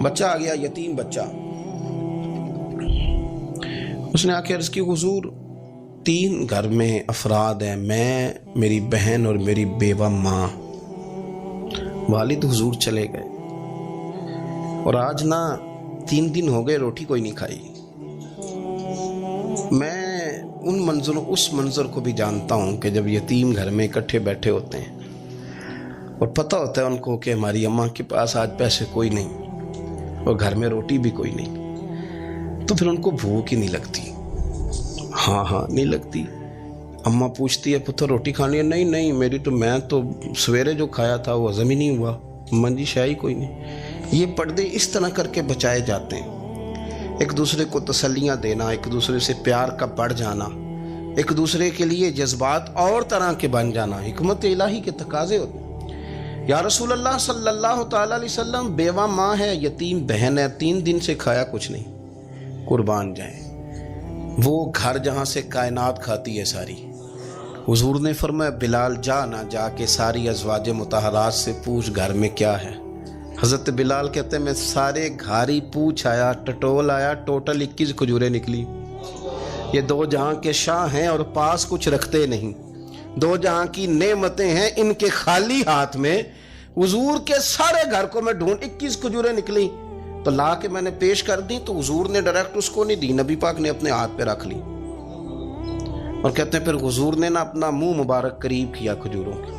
بچہ آ گیا، یتیم بچہ. اس نے آ کے عرض کی حضور 3 گھر میں افراد ہیں، میں، میری بہن اور میری بیوہ ماں. والد حضور چلے گئے اور آج نہ 3 دن ہو گئے روٹی کوئی نہیں کھائی. میں اس منظر کو بھی جانتا ہوں کہ جب یتیم گھر میں اکٹھے بیٹھے ہوتے ہیں اور پتہ ہوتا ہے ان کو کہ ہماری اماں کے پاس آج پیسے کوئی نہیں اور گھر میں روٹی بھی کوئی نہیں، تو پھر ان کو بھوک ہی نہیں لگتی. ہاں نہیں لگتی. اماں پوچھتی ہے پتر روٹی کھانی ہے؟ نہیں میں تو سویرے جو کھایا تھا وہ ہضم ہی نہیں ہوا. اماں جی شاہی کوئی نہیں. یہ پردے اس طرح کر کے بچائے جاتے ہیں. ایک دوسرے کو تسلیاں دینا، ایک دوسرے سے پیار کا بڑھ جانا، ایک دوسرے کے لیے جذبات اور طرح کے بن جانا حکمت الہی کے تقاضے ہوتے ہیں. یا رسول اللہ صلی اللہ تعالی علیہ وسلم بیوہ ماں ہے، یتیم بہن ہے، 3 دن سے کھایا کچھ نہیں. قربان جائیں وہ گھر جہاں سے کائنات کھاتی ہے ساری. حضور نے فرمایا بلال جا کے ساری ازواج مطہرات سے پوچھ گھر میں کیا ہے. حضرت بلال کہتے ہیں میں سارے گھاری پوچھ آیا، ٹٹول آیا، ٹوٹل 21 کھجوریں نکلی. یہ 2 جہاں کے شاہ ہیں اور پاس کچھ رکھتے نہیں. 2 جہاں کی نعمتیں ہیں، ان کے خالی ہاتھ میں حضور کے سارے گھر کو میں ڈھونڈ 21 کھجوریں نکلی تو لا کے میں نے پیش کر دی، تو حضور نے ڈائریکٹ اس کو نہیں دی، نبی پاک نے اپنے ہاتھ پہ رکھ لی. اور کہتے ہیں پھر حضور نے نا اپنا منہ مبارک قریب کیا کھجوروں کے.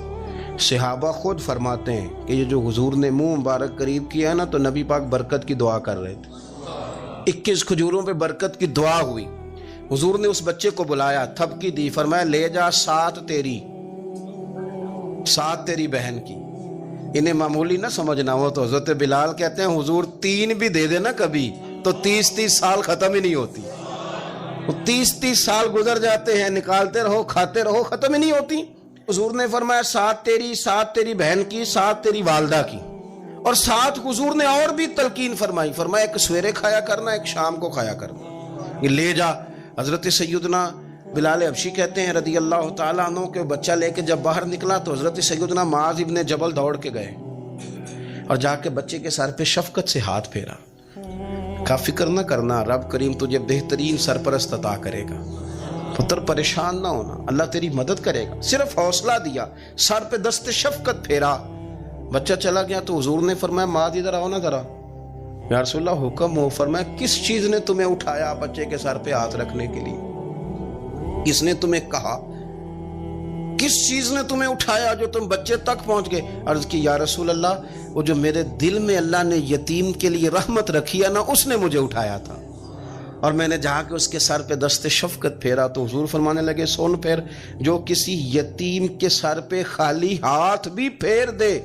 صحابہ خود فرماتے ہیں کہ یہ جو حضور نے منہ مبارک قریب کیا ہے نا تو نبی پاک برکت کی دعا کر رہے تھے. 21 کھجوروں پہ برکت کی دعا ہوئی. حضور نے اس بچے کو بلایا، تھپکی دی، فرمایا لے جا 7 تیری بہن کی. انہیں معمولی نہ سمجھنا ہو تو حضرت بلال کہتے ہیں حضور 3 بھی دے دینا کبھی تو 30 سال ختم ہی نہیں ہوتی. 30 سال گزر جاتے ہیں، نکالتے رہو کھاتے رہو، ختم ہی نہیں ہوتی. حضور نے فرمایا 7 تیری بہن کی، 7 تیری والدہ کی، اور 7 حضور نے اور بھی تلقین فرمایا ایک سویرے کھایا کرنا، ایک شام کو کھایا کرنا. یہ لے جا. حضرت سیدنا بلال حبشی کہتے ہیں رضی اللہ تعالیٰ عنہ کہ بچہ لے کے جب باہر نکلا تو حضرت سیدنا معاذ ابن جبل دوڑ کے گئے اور جا کے بچے کے سر پہ شفقت سے ہاتھ پھیرا. کا فکر نہ کرنا، رب کریم تجھے بہترین سرپرست عطا کرے گا. پتر پریشان نہ ہونا، اللہ تیری مدد کرے گا. صرف حوصلہ دیا، سر پہ دست شفقت پھیرا. بچہ چلا گیا تو حضور نے فرمایا معاذ ادھر آؤ نا ذرا. یا رسول اللہ حکم ہو. فرمایا کس چیز نے تمہیں اٹھایا بچے کے سر پہ ہاتھ رکھنے کے لیے؟ کس نے تمہیں کہا؟ کس چیز نے تمہیں اٹھایا جو تم بچے تک پہنچ گئے؟ عرض کی یا رسول اللہ وہ جو میرے دل میں اللہ نے یتیم کے لیے رحمت رکھی ہے نا، اس نے مجھے اٹھایا تھا. اور میں نے جا کے اس کے سر پہ دست شفقت پھیرا تو حضور فرمانے لگے سن پھر، جو کسی یتیم کے سر پہ خالی ہاتھ بھی پھیر دے،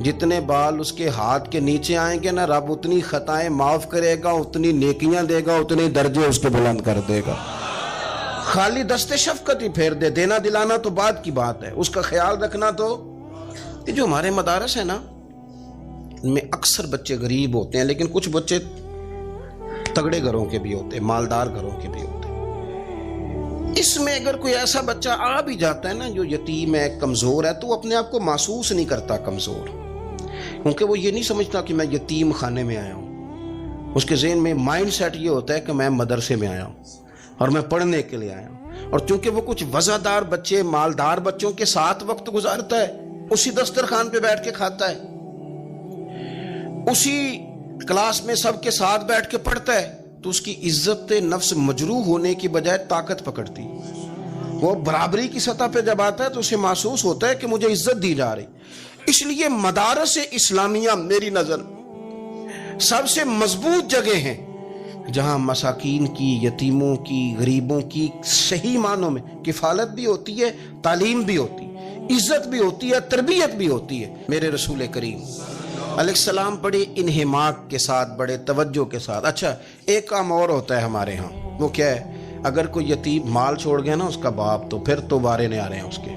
جتنے بال اس کے ہاتھ کے نیچے آئیں گے نا، رب اتنی خطائیں معاف کرے گا، اتنی نیکیاں دے گا، اتنے درجے اس کے بلند کر دے گا. خالی دست شفقت ہی پھیر دے. دینا دلانا تو بعد کی بات ہے، اس کا خیال رکھنا. تو یہ جو ہمارے مدارس ہیں نا، ان میں اکثر بچے غریب ہوتے ہیں، لیکن کچھ بچے تگڑے گھروں کے بھی ہوتے ہیں، مالدار گھروں کے بھی ہوتے ہیں. اس میں اگر کوئی ایسا بچہ آ بھی جاتا ہے نا جو یتیم ہے، کمزور ہے، تو وہ اپنے آپ کو محسوس نہیں کرتا کمزور، کیونکہ وہ یہ نہیں سمجھتا کہ میں یتیم خانے میں آیا ہوں. اس کے ذہن میں مائنڈ سیٹ یہ ہوتا ہے کہ میں مدرسے میں آیا ہوں اور میں پڑھنے کے لیے آیا ہوں. اور چونکہ وہ کچھ وزادار بچے، مالدار بچوں کے ساتھ وقت گزارتا ہے، اسی دسترخوان پہ بیٹھ کے کھاتا ہے، اسی کلاس میں سب کے ساتھ بیٹھ کے پڑھتا ہے، تو اس کی عزت نفس مجروح ہونے کی بجائے طاقت پکڑتی. وہ برابری کی سطح پہ جب آتا ہے تو اسے محسوس ہوتا ہے کہ مجھے عزت دی جا رہی. اس لیے مدارس اسلامیہ میری نظر سب سے مضبوط جگہ ہیں جہاں مساکین کی، یتیموں کی، غریبوں کی صحیح معنوں میں کفالت بھی ہوتی ہے، تعلیم بھی ہوتی ہے، عزت بھی ہوتی ہے، تربیت بھی ہوتی ہے. میرے رسول کریم علیہ السلام بڑے انہماک کے ساتھ، بڑے توجہ کے ساتھ. اچھا ایک کام اور ہوتا ہے ہمارے ہاں، وہ کیا ہے؟ اگر کوئی یتیم مال چھوڑ گیا نا اس کا باپ، تو پھر تو بارے نہیں آ رہے ہیں اس کے.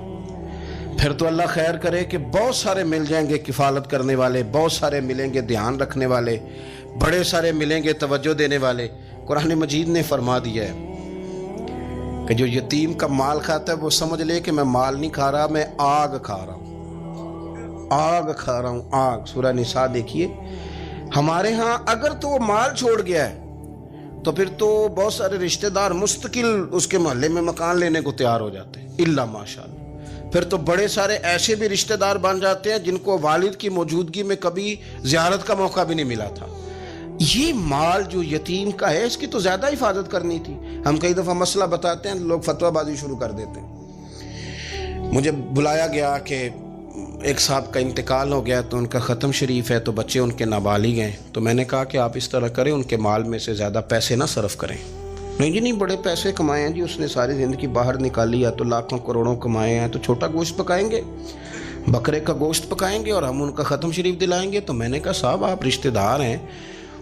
پھر تو اللہ خیر کرے کہ بہت سارے مل جائیں گے کفالت کرنے والے، بہت سارے ملیں گے دھیان رکھنے والے، بڑے سارے ملیں گے توجہ دینے والے. قرآن مجید نے فرما دیا ہے کہ جو یتیم کا مال کھاتا ہے وہ سمجھ لے کہ میں مال نہیں کھا رہا، میں آگ کھا رہا ہوں، آگ کھا رہا ہوں، آگ. سورہ نساء دیکھیے ہمارے ہاں اگر تو وہ مال چھوڑ گیا ہے تو پھر تو بہت سارے رشتہ دار مستقل اس کے محلے میں مکان لینے کو تیار ہو جاتے ہیں، الا ماشاءاللہ۔ پھر تو بڑے سارے ایسے بھی رشتہ دار بن جاتے ہیں جن کو والد کی موجودگی میں کبھی زیارت کا موقع بھی نہیں ملا تھا۔ یہ مال جو یتیم کا ہے اس کی تو زیادہ حفاظت کرنی تھی۔ ہم کئی دفعہ مسئلہ بتاتے ہیں، لوگ فتویٰ بازی شروع کر دیتے ہیں۔ مجھے بلایا گیا کہ ایک صاحب کا انتقال ہو گیا تو ان کا ختم شریف ہے، تو بچے ان کے نابالغ ہیں، تو میں نے کہا کہ آپ اس طرح کریں، ان کے مال میں سے زیادہ پیسے نہ صرف کریں۔ نہیں جی نہیں، بڑے پیسے کمائے ہیں جی، اس نے ساری زندگی باہر نکالی ہے تو لاکھوں کروڑوں کمائے ہیں، تو چھوٹا گوشت پکائیں گے، بکرے کا گوشت پکائیں گے اور ہم ان کا ختم شریف دلائیں گے۔ تو میں نے کہا صاحب آپ رشتہ دار ہیں،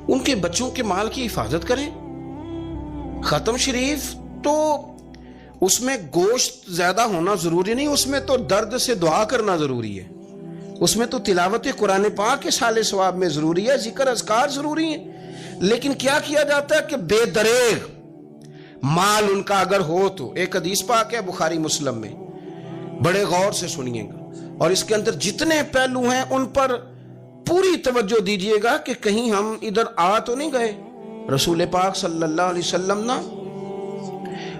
ان کے بچوں کے مال کی حفاظت کریں۔ ختم شریف تو اس میں گوشت زیادہ ہونا ضروری نہیں، اس میں تو درد سے دعا کرنا ضروری ہے، اس میں تو تلاوت قرآن پاک کے سال ثواب میں ضروری ہے، ذکر اذکار ضروری ہیں۔ لیکن کیا کیا جاتا ہے کہ بے دریغ مال ان کا اگر ہو تو، ایک حدیث پاک ہے بخاری مسلم میں، بڑے غور سے سنیے گا اور اس کے اندر جتنے پہلو ہیں ان پر پوری توجہ دیجئے گا کہ کہیں ہم ادھر آ تو نہیں گئے۔ رسول پاک صلی اللہ علیہ وسلم نا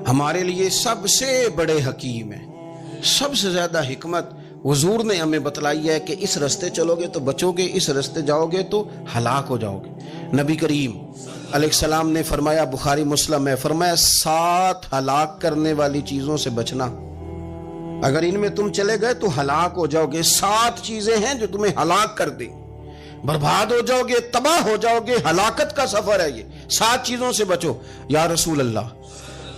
ہمارے لیے سب سے بڑے حکیم ہیں، سب سے زیادہ حکمت حضور نے ہمیں بتلائی ہے کہ اس رستے چلو گے تو بچو گے، اس رستے جاؤ گے تو ہلاک ہو جاؤ گے۔ نبی کریم علیہ السلام نے فرمایا، بخاری مسلم ہے، فرمایا 7 ہلاک کرنے والی چیزوں سے بچنا، اگر ان میں تم چلے گئے تو ہلاک ہو جاؤ گے۔ 7 چیزیں ہیں جو تمہیں ہلاک کر دیں، برباد ہو جاؤ گے، تباہ ہو جاؤ گے، ہلاکت کا سفر ہے یہ، 7 چیزوں سے بچو۔ یا رسول اللہ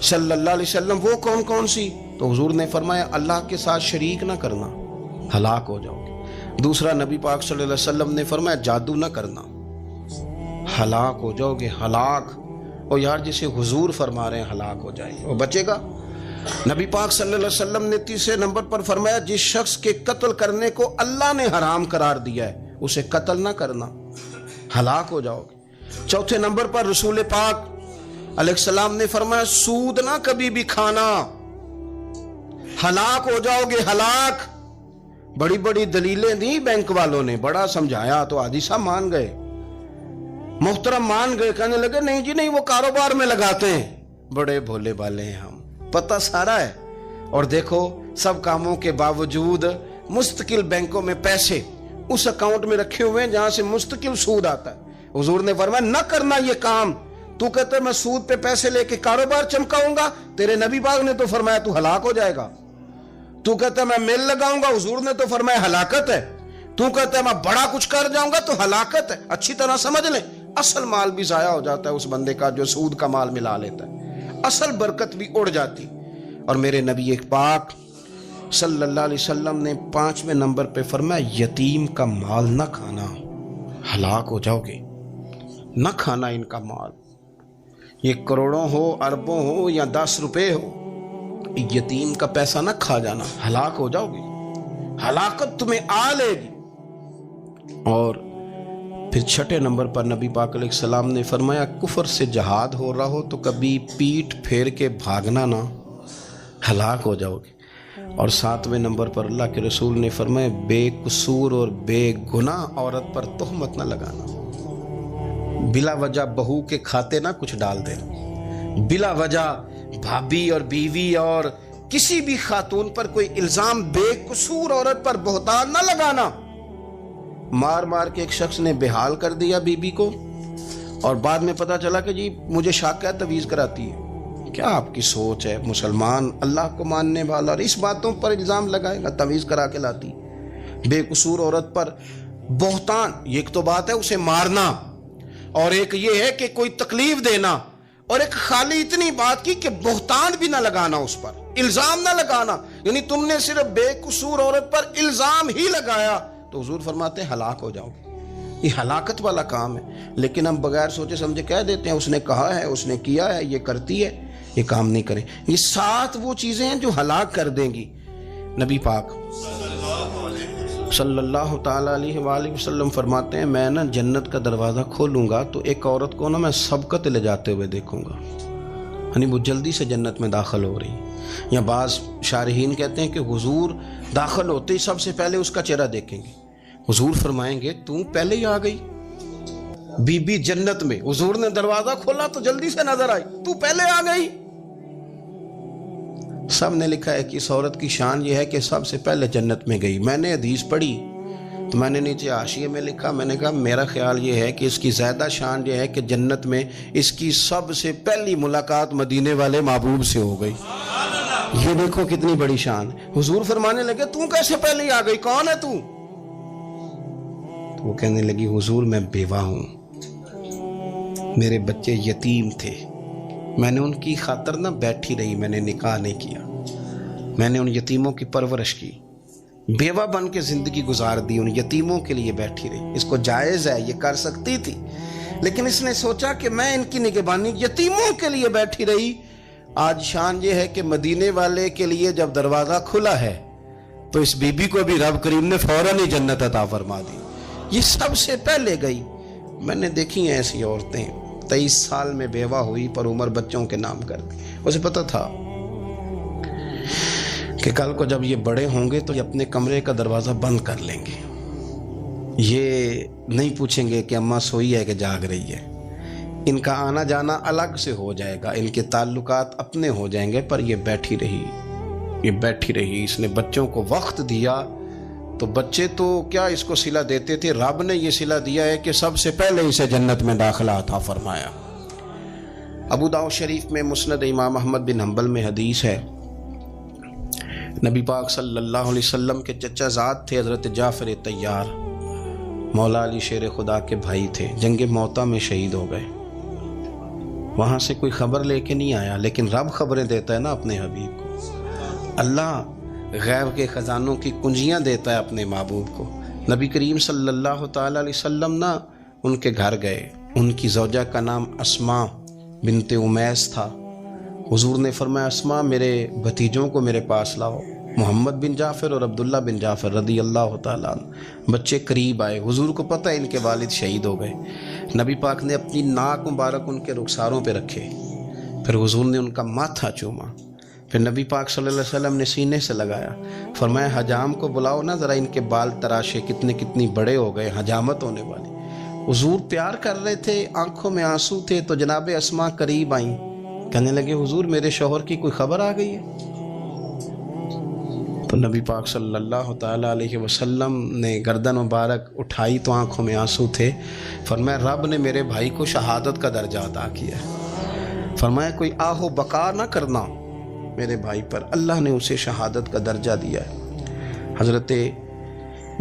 صلی اللہ علیہ وسلم وہ کون کون سی؟ تو حضور نے فرمایا اللہ کے ساتھ شریک نہ کرنا، ہلاک ہو جاؤ گے۔ دوسرا نبی پاک صلی اللہ علیہ وسلم نے فرمایا جادو نہ کرنا، ہلاک ہو جاؤ گے، ہلاک۔ اور یار جسے حضور فرما رہے ہیں ہلاک ہو جائے وہ بچے گا؟ نبی پاک صلی اللہ علیہ وسلم نے تیسرے نمبر پر فرمایا جس شخص کے قتل کرنے کو اللہ نے حرام قرار دیا ہے اسے قتل نہ کرنا، ہلاک ہو جاؤ گے۔ چوتھے نمبر پر رسول پاک علیہ السلام نے فرمایا سود نہ کبھی بھی کھانا، ہلاک ہو جاؤ گے، ہلاک۔ بڑی بڑی دلیلیں دی بینک والوں نے، بڑا سمجھایا تو حاجی صاحب مان گئے، محترم مان گئے، کہنے لگے نہیں جی نہیں وہ کاروبار میں لگاتے ہیں۔ بڑے بھولے بالے ہیں ہم، پتہ سارا ہے۔ اور دیکھو سب کاموں کے باوجود مستقل بینکوں میں پیسے اس اکاؤنٹ میں رکھے ہوئے ہیں جہاں سے مستقل سود آتا ہے۔ حضور نے فرمایا نہ کرنا یہ کام۔ تو کہتا ہے میں سود پہ پیسے لے کے کاروبار چمکاؤں گا، تیرے نبی پاک نے تو فرمایا تو ہلاک ہو جائے گا۔ تو کہتا ہے میں میل لگاؤں گا، حضور نے تو فرمایا ہلاکت ہے۔ تو کہتا ہے میں بڑا کچھ کر جاؤں گا تو ہلاکت ہے۔ اچھی طرح سمجھ لیں، اصل مال بھی ضائع ہو جاتا ہے اس بندے کا جو سود کا مال ملا لیتا ہے، اصل برکت بھی اڑ جاتی۔ اور میرے نبی پاک صلی اللہ علیہ وسلم نے 5ویں نمبر پہ فرمایا یتیم کا مال نہ کھانا، ہلاک ہو جاؤ گے۔ نہ کھانا ان کا مال، یہ کروڑوں ہو، اربوں ہو یا 10 روپے ہو، یتیم کا پیسہ نہ کھا جانا، ہلاک ہو جاؤ گے، ہلاکت تمہیں آ لے گی۔ اور پھر 6 نمبر پر نبی پاک علیہ السلام نے فرمایا کفر سے جہاد ہو رہا ہو تو کبھی پیٹ پھیر کے بھاگنا نہ، ہلاک ہو جاؤ گے۔ اور 7ویں نمبر پر اللہ کے رسول نے فرمایا بے قصور اور بے گناہ عورت پر تہمت نہ لگانا، بلا وجہ بہو کے کھاتے نہ کچھ ڈال دینا، بلا وجہ بھابھی اور بیوی اور کسی بھی خاتون پر کوئی الزام بے قصور عورت پر بہتان نہ لگانا۔ مار مار کے ایک شخص نے بحال کر دیا بیوی کو اور بعد میں پتا چلا کہ جی مجھے شک ہے تویز کراتی ہے۔ کیا آپ کی سوچ ہے؟ مسلمان اللہ کو ماننے والا اور اس باتوں پر الزام لگائے گا تویز کرا کے لاتی؟ بے قصور عورت پر بہتان، یہ ایک تو بات ہے اسے مارنا، اور ایک یہ ہے کہ کوئی تکلیف دینا، اور ایک خالی اتنی بات کی کہ بہتان بھی نہ لگانا، اس پر الزام نہ لگانا، یعنی تم نے صرف بے قصور عورت پر الزام ہی لگایا تو حضور فرماتے ہیں ہلاک ہو جاؤ گے۔ یہ ہلاکت والا کام ہے، لیکن ہم بغیر سوچے سمجھے کہہ دیتے ہیں اس نے کہا ہے، اس نے کیا ہے، یہ کرتی ہے، یہ کام نہیں کریں۔ یہ 7 وہ چیزیں ہیں جو ہلاک کر دیں گی۔ نبی پاک صلی اللہ تعالیٰ علیہ وآلہ وسلم فرماتے ہیں میں نا جنت کا دروازہ کھولوں گا تو ایک عورت کو نا میں سبقت لے جاتے ہوئے دیکھوں گا، یعنی وہ جلدی سے جنت میں داخل ہو رہی۔ یا بعض شارحین کہتے ہیں کہ حضور داخل ہوتے ہی سب سے پہلے اس کا چہرہ دیکھیں گے، حضور فرمائیں گے تو پہلے ہی آ گئی، بی بی جنت میں، حضور نے دروازہ کھولا تو جلدی سے نظر آئی، تو پہلے آ گئی۔ سب نے لکھا ہے کہ اس عورت کی شان یہ ہے کہ سب سے پہلے جنت میں گئی۔ میں نے حدیث پڑھی تو میں نے نیچے حاشیے میں لکھا، میں نے کہا میرا خیال یہ ہے کہ اس کی زیادہ شان یہ ہے کہ جنت میں اس کی سب سے پہلی ملاقات مدینے والے محبوب سے ہو گئی۔ یہ دیکھو کتنی بڑی شان۔ حضور فرمانے لگے تو کیسے پہلے آ گئی، کون ہے تو وہ کہنے لگی حضور میں بیوہ ہوں، میرے بچے یتیم تھے، میں نے ان کی خاطر نہ بیٹھی رہی، میں نے نکاح نہیں کیا، میں نے ان یتیموں کی پرورش کی، بیوہ بن کے زندگی گزار دی، ان یتیموں کے لیے بیٹھی رہی۔ اس کو جائز ہے، یہ کر سکتی تھی، لیکن اس نے سوچا کہ میں ان کی نگہبانی یتیموں کے لیے بیٹھی رہی۔ آج شان یہ ہے کہ مدینے والے کے لیے جب دروازہ کھلا ہے تو اس بی بی کو بھی رب کریم نے فوراً ہی جنت عطا فرما دی۔ یہ سب سے پہلے گئی۔ میں نے دیکھی ہیں ایسی عورتیں 23 سال میں بیوہ ہوئی پر عمر بچوں کے نام کر دی۔ اسے پتہ تھا کہ کل کو جب یہ بڑے ہوں گے تو یہ اپنے کمرے کا دروازہ بند کر لیں گے، یہ نہیں پوچھیں گے کہ اماں سوئی ہے کہ جاگ رہی ہے، ان کا آنا جانا الگ سے ہو جائے گا، ان کے تعلقات اپنے ہو جائیں گے، پر یہ بیٹھی رہی۔ اس نے بچوں کو وقت دیا تو بچے تو کیا اس کو صلہ دیتے تھے، رب نے یہ صلہ دیا ہے کہ سب سے پہلے اسے جنت میں داخلہ عطا فرمایا۔ ابو داؤد شریف میں مسند امام احمد بن حنبل میں حدیث ہے، نبی پاک صلی اللہ علیہ وسلم کے چچا زاد تھے حضرت جعفر طیار، مولا علی شیر خدا کے بھائی تھے، جنگ موتا میں شہید ہو گئے۔ وہاں سے کوئی خبر لے کے نہیں آیا، لیکن رب خبریں دیتا ہے نا اپنے حبیب کو، اللہ غیب کے خزانوں کی کنجیاں دیتا ہے اپنے محبوب کو۔ نبی کریم صلی اللہ تعالی علیہ وسلم نا ان کے گھر گئے، ان کی زوجہ کا نام اسماء بنت امیس تھا۔ حضور نے فرمایا اسماء میرے بھتیجوں کو میرے پاس لاؤ، محمد بن جعفر اور عبداللہ بن جعفر رضی اللہ تعالیٰ عنہ۔ بچے قریب آئے، حضور کو پتہ ہے ان کے والد شہید ہو گئے۔ نبی پاک نے اپنی ناک مبارک ان کے رخساروں پہ رکھے، پھر حضور نے ان کا ماتھا چوما، پھر نبی پاک صلی اللہ علیہ وسلم نے سینے سے لگایا، فرمایا حجام کو بلاؤ نا ذرا، ان کے بال تراشے کتنی بڑے ہو گئے، حجامت ہونے والی۔ حضور پیار کر رہے تھے، آنکھوں میں آنسو تھے، تو جناب اسماء قریب آئیں، کہنے لگے حضور میرے شوہر کی کوئی خبر آ گئی ہے؟ تو نبی پاک صلی اللہ تعالیٰ علیہ وسلم نے گردن مبارک اٹھائی تو آنکھوں میں آنسو تھے، فرمایا رب نے میرے بھائی کو شہادت کا درجہ عطا کیا ہے، فرمایا کوئی آہو بقا نہ کرنا میرے بھائی پر، اللہ نے اسے شہادت کا درجہ دیا ہے۔ حضرت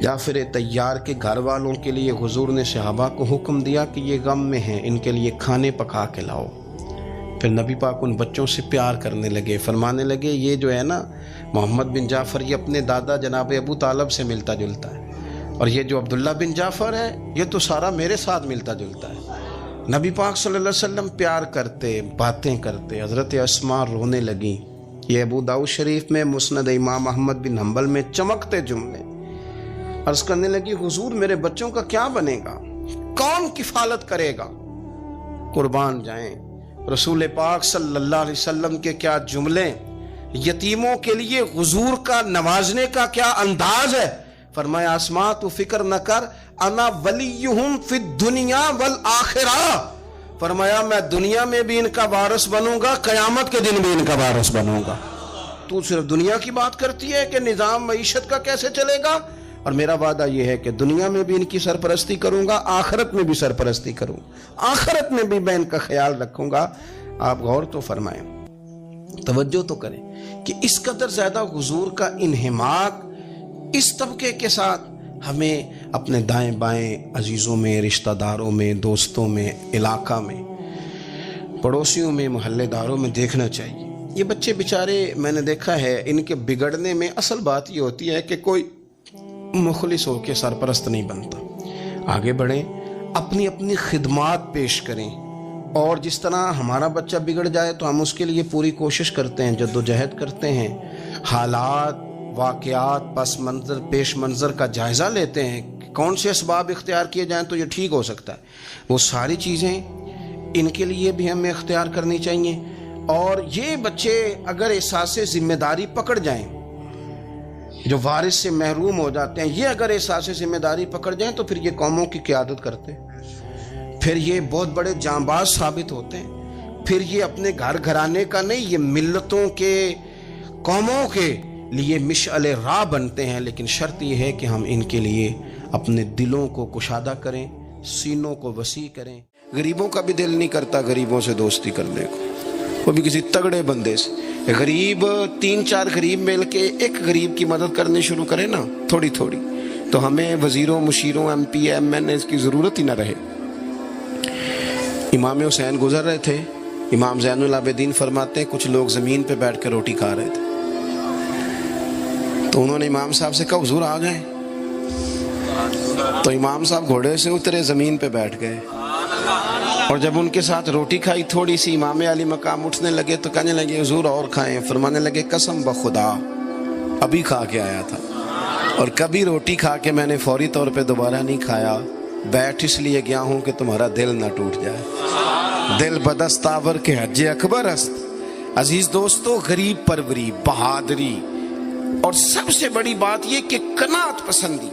جعفر طیار کے گھر والوں کے لیے حضور نے صحابہ کو حکم دیا کہ یہ غم میں ہیں، ان کے لیے کھانے پکا کے لاؤ۔ پھر نبی پاک ان بچوں سے پیار کرنے لگے، فرمانے لگے یہ جو ہے نا محمد بن جعفر یہ اپنے دادا جناب ابو طالب سے ملتا جلتا ہے، اور یہ جو عبداللہ بن جعفر ہے یہ تو سارا میرے ساتھ ملتا جلتا ہے۔ نبی پاک صلی اللہ علیہ وسلم پیار کرتے، باتیں کرتے، حضرت اسماء رونے لگیں۔ یہ ابو داؤد شریف میں مسند امام احمد بن حنبل میں چمکتے جملے۔ عرض کرنے لگی حضور میرے بچوں کا کیا بنے گا، کون کفالت کرے گا؟ قربان جائیں رسول پاک صلی اللہ علیہ وسلم کے کیا جملے، یتیموں کے لیے حضور کا نوازنے کا کیا انداز ہے۔ فرمایا اسماء تو فکر نہ کر، انا ولیہم فی الدنیا والآخرہ، فرمایا میں دنیا میں بھی ان کا وارث بنوں گا، قیامت کے دن بھی ان کا وارث بنوں گا۔ تو صرف دنیا کی بات کرتی ہے کہ نظام معیشت کا کیسے چلے گا، اور میرا وعدہ یہ ہے کہ دنیا میں بھی ان کی سرپرستی کروں گا، آخرت میں بھی سرپرستی کروں، آخرت میں بھی میں ان کا خیال رکھوں گا۔ آپ غور تو فرمائیں، توجہ تو کریں کہ اس قدر زیادہ حضور کا انہماک اس طبقے کے ساتھ ہمیں اپنے دائیں بائیں عزیزوں میں، رشتہ داروں میں، دوستوں میں، علاقہ میں، پڑوسیوں میں، محلے داروں میں دیکھنا چاہیے۔ یہ بچے بیچارے میں نے دیکھا ہے، ان کے بگڑنے میں اصل بات یہ ہوتی ہے کہ کوئی مخلص ہو کے سرپرست نہیں بنتا۔ آگے بڑھیں، اپنی اپنی خدمات پیش کریں، اور جس طرح ہمارا بچہ بگڑ جائے تو ہم اس کے لیے پوری کوشش کرتے ہیں، جدوجہد کرتے ہیں، حالات، واقعات، پس منظر، پیش منظر کا جائزہ لیتے ہیں کہ کون سے اسباب اختیار کیے جائیں تو یہ ٹھیک ہو سکتا ہے۔ وہ ساری چیزیں ان کے لیے بھی ہمیں اختیار کرنی چاہیے، اور یہ بچے اگر احساس ذمہ داری پکڑ جائیں، جو وارث سے محروم ہو جاتے ہیں، یہ اگر احساس ذمہ داری پکڑ جائیں تو پھر یہ قوموں کی قیادت کرتے ہیں، پھر یہ بہت بڑے جانباز ثابت ہوتے ہیں، پھر یہ اپنے گھر گھرانے کا نہیں، یہ ملتوں کے، قوموں کے لیے مشعل راہ بنتے ہیں۔ لیکن شرط یہ ہے کہ ہم ان کے لیے اپنے دلوں کو کشادہ کریں، سینوں کو وسیع کریں۔ غریبوں کا بھی دل نہیں کرتا غریبوں سے دوستی کرنے کو، وہ بھی کسی تگڑے بندے سے۔ غریب 3-4 غریب مل کے ایک غریب کی مدد کرنے شروع کرے نا، تھوڑی تھوڑی، تو ہمیں وزیروں، مشیروں، ایم پی، ایم این اے کی ضرورت ہی نہ رہے۔ امام حسین گزر رہے تھے، امام زین العابدین فرماتے ہیں کچھ لوگ زمین پہ بیٹھ کے روٹی کھا رہے تھے، تو انہوں نے امام صاحب سے کہا حضور آ جائیں، تو امام صاحب گھوڑے سے اترے، زمین پہ بیٹھ گئے، اور جب ان کے ساتھ روٹی کھائی تھوڑی سی، امام علی مقام اٹھنے لگے تو کہنے لگے حضور اور کھائیں، فرمانے لگے قسم بخدا ابھی کھا کے آیا تھا، اور کبھی روٹی کھا کے میں نے فوری طور پہ دوبارہ نہیں کھایا، بیٹھ اس لیے گیا ہوں کہ تمہارا دل نہ ٹوٹ جائے، دل بدستاور کے حج اکبر است۔ عزیز دوستو، غریب پروری، بہادری، اور سب سے بڑی بات یہ کہ قناعت پسندی،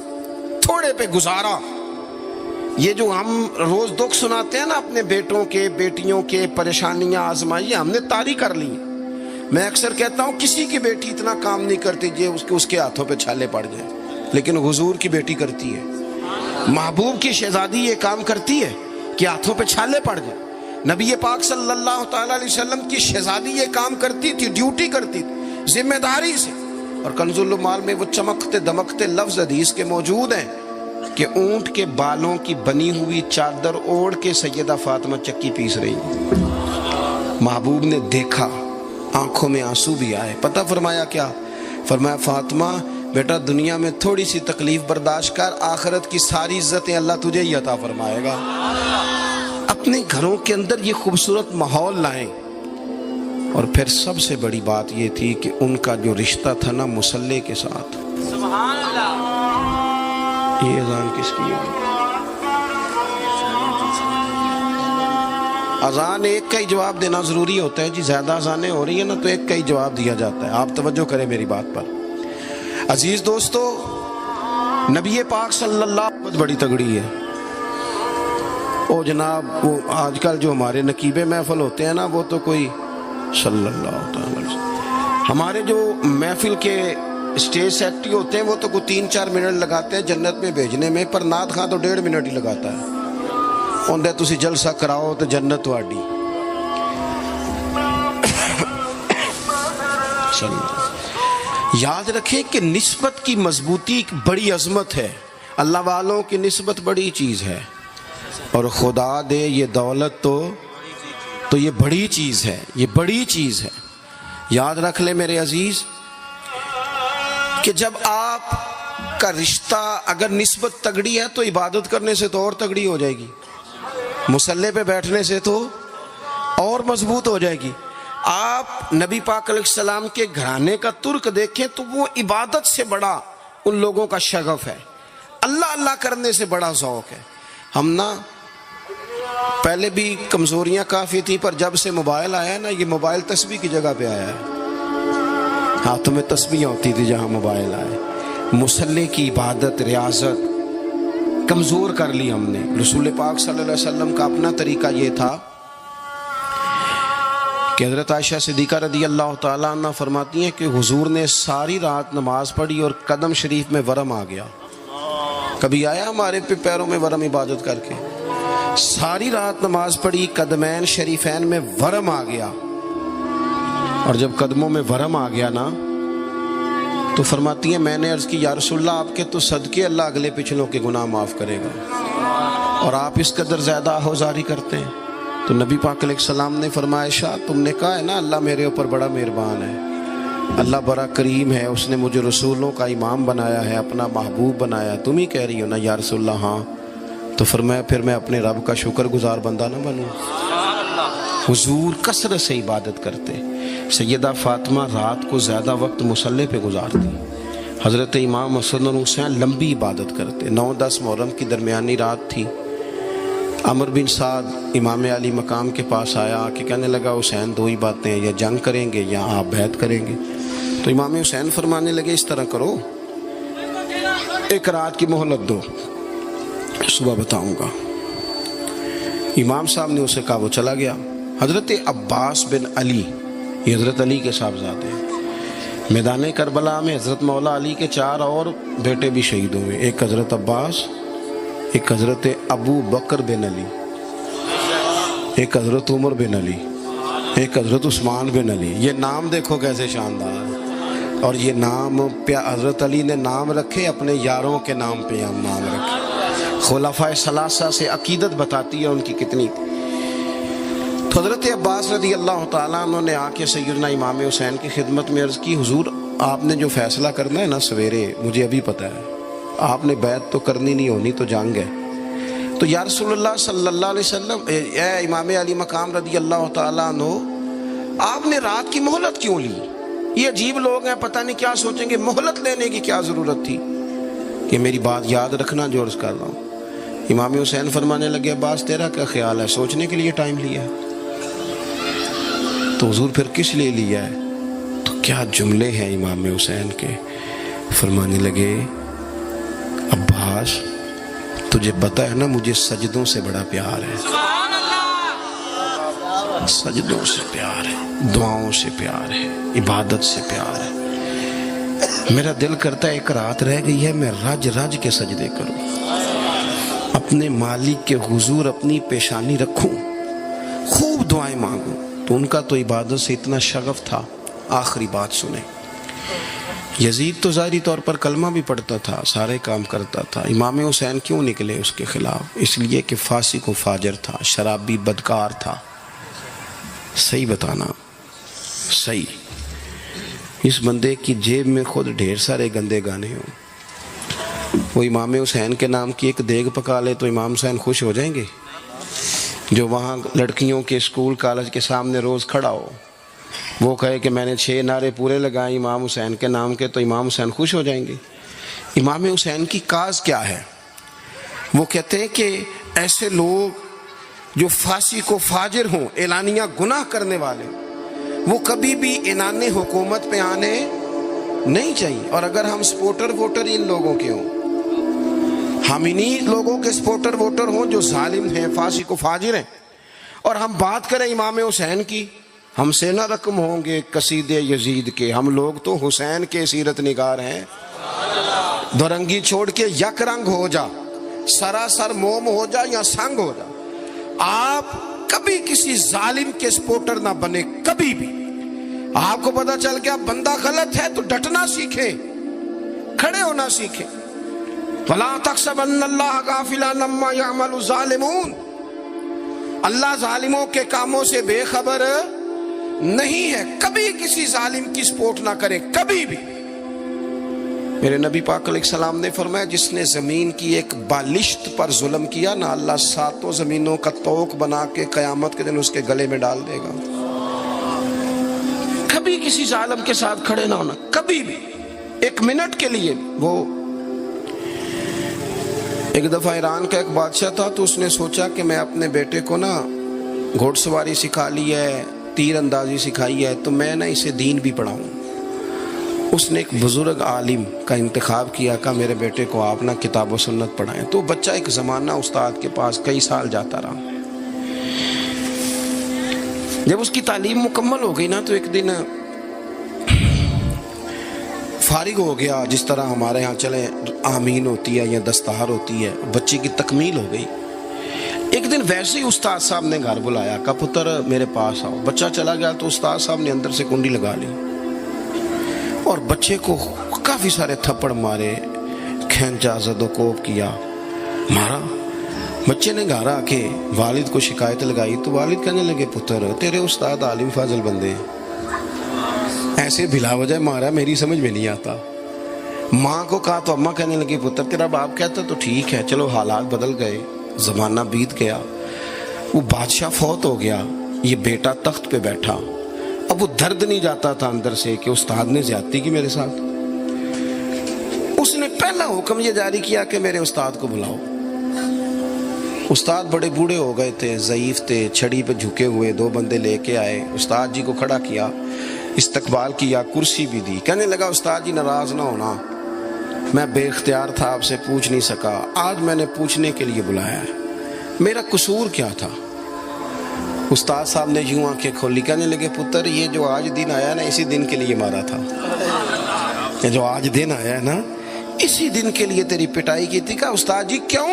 تھوڑے پہ گزارا۔ یہ جو ہم روز دکھ سناتے ہیں نا اپنے بیٹوں کے، بیٹیوں کے، پریشانیاں، آزمائیاں ہم نے طاری کر لی ہیں۔ میں اکثر کہتا ہوں کسی کی بیٹی اتنا کام نہیں کرتی اس کے ہاتھوں پہ چھالے پڑ جائیں، لیکن حضور کی بیٹی کرتی ہے، محبوب کی شہزادی یہ کام کرتی ہے کہ ہاتھوں پہ چھالے پڑ جائیں۔ نبی پاک صلی اللہ تعالیٰ علیہ وسلم کی شہزادی یہ کام کرتی تھی، ڈیوٹی کرتی تھی ذمہ داری سے۔ اور کنز العمال میں وہ چمکتے دمکتے لفظ حدیث کے موجود ہیں کہ اونٹ کے بالوں کی بنی ہوئی چادر اوڑھ کے سیدہ فاطمہ چکی پیس رہی، محبوب نے دیکھا، آنکھوں میں آنسو بھی آئے۔ پتہ فرمایا کیا؟ فرمایا فاطمہ بیٹا دنیا میں تھوڑی سی تکلیف برداشت کر، آخرت کی ساری عزتیں اللہ تجھے ہی عطا فرمائے گا۔ اپنے گھروں کے اندر یہ خوبصورت ماحول لائیں۔ اور پھر سب سے بڑی بات یہ تھی کہ ان کا جو رشتہ تھا نا مصلی کے ساتھ۔ سبحان اللہ۔ یہ اذان کس کی ہے؟ اذان ایک کا ہی جواب دینا ضروری ہوتا ہے جی، زیادہ اذانیں ہو رہی ہیں نا تو ایک کا ہی جواب دیا جاتا ہے، آپ توجہ کریں میری بات پر۔ عزیز دوستو، نبی پاک صلی اللہ علیہ وسلم بڑی تگڑی ہے۔ او جناب وہ آج کل جو ہمارے نقیبے محفل ہوتے ہیں نا، وہ تو کوئی صلی اللہ تعالی علیہ وسلم، ہمارے جو محفل کے اسٹیج سیکٹری ہوتے ہیں وہ تو کوئی 3-4 منٹ لگاتے ہیں جنت میں بھیجنے میں، پر نعت خواں تو 1.5 منٹ ہی لگاتا ہے۔ اندر تسی جلسہ کراؤ تو جنت تہاڈی۔ یاد رکھیں کہ نسبت کی مضبوطی ایک بڑی عظمت ہے، اللہ والوں کی نسبت بڑی چیز ہے، اور خدا دے یہ دولت تو یہ بڑی چیز ہے، یہ بڑی چیز ہے۔ یاد رکھ لے میرے عزیز کہ جب آپ کا رشتہ اگر نسبت تگڑی ہے تو عبادت کرنے سے تو اور تگڑی ہو جائے گی، مصلی پہ بیٹھنے سے تو اور مضبوط ہو جائے گی۔ آپ نبی پاک علیہ السلام کے گھرانے کا ترک دیکھیں تو وہ عبادت سے بڑا ان لوگوں کا شغف ہے، اللہ اللہ کرنے سے بڑا ذوق ہے۔ ہم نا پہلے بھی کمزوریاں کافی تھی، پر جب سے موبائل آیا ہے نا، یہ موبائل تسبیح کی جگہ پہ آیا ہے، ہاتھوں میں تسبیح ہوتی تھی جہاں موبائل آئے۔ مصلی کی عبادت، ریاضت کمزور کر لی ہم نے۔ رسول پاک صلی اللہ علیہ وسلم کا اپنا طریقہ یہ تھا کہ حضرت عائشہ صدیقہ رضی اللہ تعالیٰ عنہ فرماتی ہیں کہ حضور نے ساری رات نماز پڑھی اور قدم شریف میں ورم آ گیا۔ کبھی آیا ہمارے پہ پیروں میں ورم عبادت کر کے؟ ساری رات نماز پڑھی، قدمین شریفین میں ورم آ گیا، اور جب قدموں میں ورم آ گیا نا تو فرماتی ہیں میں نے عرض کی یا رسول اللہ آپ کے تو صدقے اللہ اگلے پچھلوں کے گناہ معاف کرے گا، اور آپ اس قدر زیادہ آہوزاری کرتے ہیں۔ تو نبی پاک علیہ السلام نے فرمایا عائشہ تم نے کہا ہے نا اللہ میرے اوپر بڑا مہربان ہے، اللہ بڑا کریم ہے، اس نے مجھے رسولوں کا امام بنایا ہے، اپنا محبوب بنایا، تم ہی کہہ رہی ہو نا یا رسول اللہ؟ ہاں۔ تو فرمایا پھر میں اپنے رب کا شکر گزار بندہ نہ بنوں؟ حضور کثرت سے عبادت کرتے، سیدہ فاطمہ رات کو زیادہ وقت مصلی پہ گزارتی، حضرت امام حسن اور حسین لمبی عبادت کرتے۔ 9-10 محرم کی درمیانی رات تھی، عمر بن سعد امام علی مقام کے پاس آیا کہ کہنے لگا حسین 2 ہی باتیں ہیں، یا جنگ کریں گے یا آپ بیعت کریں گے۔ تو امام حسین فرمانے لگے اس طرح کرو، ایک رات کی مہلت دو، صبح بتاؤں گا۔ امام صاحب نے اسے کہا، وہ چلا گیا۔ حضرت عباس بن علی، یہ حضرت علی کے صاحبزادے ہیں، میدان کربلا میں حضرت مولا علی کے 4 اور بیٹے بھی شہید ہوئے، ایک حضرت عباس، ایک حضرت ابو بکر بن علی، ایک حضرت عمر بن علی، ایک حضرت عثمان بن علی۔ یہ نام دیکھو کیسے شاندار، اور یہ نام حضرت علی نے نام رکھے اپنے یاروں کے نام پہ، ہم نام رکھے۔ خلفائے ثلاثہ سے عقیدت بتاتی ہے ان کی کتنی تھی۔ تو حضرت عباس رضی اللہ تعالیٰ عنہ نے آ کے سیدنا امام حسین کی خدمت میں عرض کی، حضور آپ نے جو فیصلہ کرنا ہے نا سویرے، مجھے ابھی پتہ ہے، آپ نے بیعت تو کرنی نہیں، ہونی تو جنگ ہے۔ تو یا رسول اللہ صلی اللہ علیہ وسلم، اے امام علی مقام رضی اللہ تعالیٰ عنہ، آپ نے رات کی مہلت کیوں لی؟ یہ عجیب لوگ ہیں، پتہ نہیں کیا سوچیں گے، مہلت لینے کی کیا ضرورت تھی؟ کہ میری بات یاد رکھنا جو عرض کر رہا ہوں۔ امام حسین فرمانے لگے، عباس تیرا کیا خیال ہے، سوچنے کے لیے ٹائم لیا ہے تو حضور پھر کس لیے لیا ہے؟ تو کیا جملے ہیں امام حسین کے، فرمانے لگے، عباس تجھے پتہ ہے نا مجھے سجدوں سے بڑا پیار ہے، سجدوں سے پیار ہے، دعاؤں سے پیار ہے، عبادت سے پیار ہے۔ میرا دل کرتا ہے ایک رات رہ گئی ہے میں رج رج کے سجدے کروں، اپنے مالک کے حضور اپنی پیشانی رکھوں، خوب دعائیں مانگوں۔ تو ان کا تو عبادت سے اتنا شغف تھا۔ آخری بات سنیں، یزید تو ظاہری طور پر کلمہ بھی پڑھتا تھا، سارے کام کرتا تھا، امام حسین کیوں نکلے اس کے خلاف؟ اس لیے کہ فاسق و فاجر تھا، شرابی بدکار تھا۔ صحیح بتانا، صحیح۔ اس بندے کی جیب میں خود ڈھیر سارے گندے گانے ہوں، وہ امام حسین کے نام کی ایک دیگ پکا لے تو امام حسین خوش ہو جائیں گے؟ جو وہاں لڑکیوں کے اسکول کالج کے سامنے روز کھڑا ہو، وہ کہے کہ میں نے 6 نعرے پورے لگائے امام حسین کے نام کے، تو امام حسین خوش ہو جائیں گے؟ امام حسین کی کاز کیا ہے؟ وہ کہتے ہیں کہ ایسے لوگ جو فاسق و فاجر ہوں، اعلانیہ گناہ کرنے والے، وہ کبھی بھی عنان حکومت پہ آنے نہیں چاہیے۔ اور اگر ہم سپورٹر ووٹر ان لوگوں کے ہوں، ہم انہی لوگوں کے سپورٹر ووٹر ہوں جو ظالم ہیں، فاسق و فاجر ہیں، اور ہم بات کریں امام حسین کی، ہم سے نہ رقم ہوں گے قصید یزید کے، ہم لوگ تو حسین کے سیرت نگار ہیں۔ دورنگی چھوڑ کے یک رنگ ہو جا، سراسر موم ہو جا یا سنگ ہو جا، آپ کبھی کسی ظالم کے سپورٹر نہ بنے، کبھی بھی۔ آپ کو پتا چل گیا بندہ غلط ہے تو ڈٹنا سیکھیں، کھڑے ہونا سیکھیں۔ وَلَا تَحْسَبَنَّ اللَّهَ غَافِلًا عَمَّا يَعْمَلُ الظَّالِمُونَ، اللہ ظالموں کے کاموں سے بے خبر نہیں ہے۔ کبھی کسی ظالم کی سپورٹ نہ کرے، کبھی بھی۔ میرے نبی پاک علیہ السلام نے فرمایا، جس نے زمین کی ایک بالشت پر ظلم کیا نا، اللہ 7 زمینوں کا طوق بنا کے قیامت کے دن اس کے گلے میں ڈال دے گا۔ کبھی کسی ظالم کے ساتھ کھڑے نہ ہونا، کبھی بھی، ایک منٹ کے لیے۔ وہ ایک دفعہ ایران کا ایک بادشاہ تھا، تو اس نے سوچا کہ میں اپنے بیٹے کو نا گھوڑ سواری سکھا لی ہے، تیر اندازی سکھائی ہے، تو میں نا اسے دین بھی پڑھاؤں۔ اس نے ایک بزرگ عالم کا انتخاب کیا، کہ میرے بیٹے کو آپ نا کتاب و سنت پڑھائیں۔ تو بچہ ایک زمانہ استاد کے پاس کئی سال جاتا رہا۔ جب اس کی تعلیم مکمل ہو گئی نا، تو ایک دن فارغ ہو گیا، جس طرح ہمارے ہاں چلیں آمین ہوتی ہے یا دستار ہوتی ہے، بچے کی تکمیل ہو گئی۔ ایک دن ویسے ہی استاد صاحب نے گھر بلایا، کہا پتر میرے پاس آؤ۔ بچہ چلا گیا تو استاد صاحب نے اندر سے کنڈی لگا لی اور بچے کو کافی سارے تھپڑ مارے، کھینچا، زد و کوب کیا، مارا۔ بچے نے گھر آ کے والد کو شکایت لگائی، تو والد کہنے لگے، پتر تیرے استاد عالم فاضل بندے ہیں، ایسے بلا وجہ مارا، میری سمجھ میں نہیں آتا۔ ماں کو کہا تو اماں کہنے لگی، پتر تیرا باپ کہتا تو ٹھیک ہے، چلو حالات بدل گئے، زمانہ بیت گیا، وہ بادشاہ فوت ہو گیا، یہ بیٹا تخت پہ بیٹھا۔ اب وہ درد نہیں جاتا تھا اندر سے کہ استاد نے زیادتی کی میرے ساتھ۔ اس نے پہلا حکم یہ جاری کیا کہ میرے استاد کو بلاؤ۔ استاد بڑے بوڑھے ہو گئے تھے، ضعیف تھے، چھڑی پہ جھکے ہوئے، 2 بندے لے کے آئے، استاد جی کو کھڑا کیا، استقبال کیا، کرسی بھی دی۔ کہنے لگا، استاد جی ناراض نہ ہونا، میں بے اختیار تھا، آپ سے پوچھ نہیں سکا، آج میں نے پوچھنے کے لیے بلایا ہے، میرا قصور کیا تھا؟ استاد صاحب نے یوں آنکھیں کھولی، کہنے لگے پتر یہ جو آج دن آیا نا اسی دن کے لیے مارا تھا، یہ جو آج دن آیا ہے نا اسی دن کے لیے تیری پٹائی کی تھی۔ کہا استاد جی کیوں؟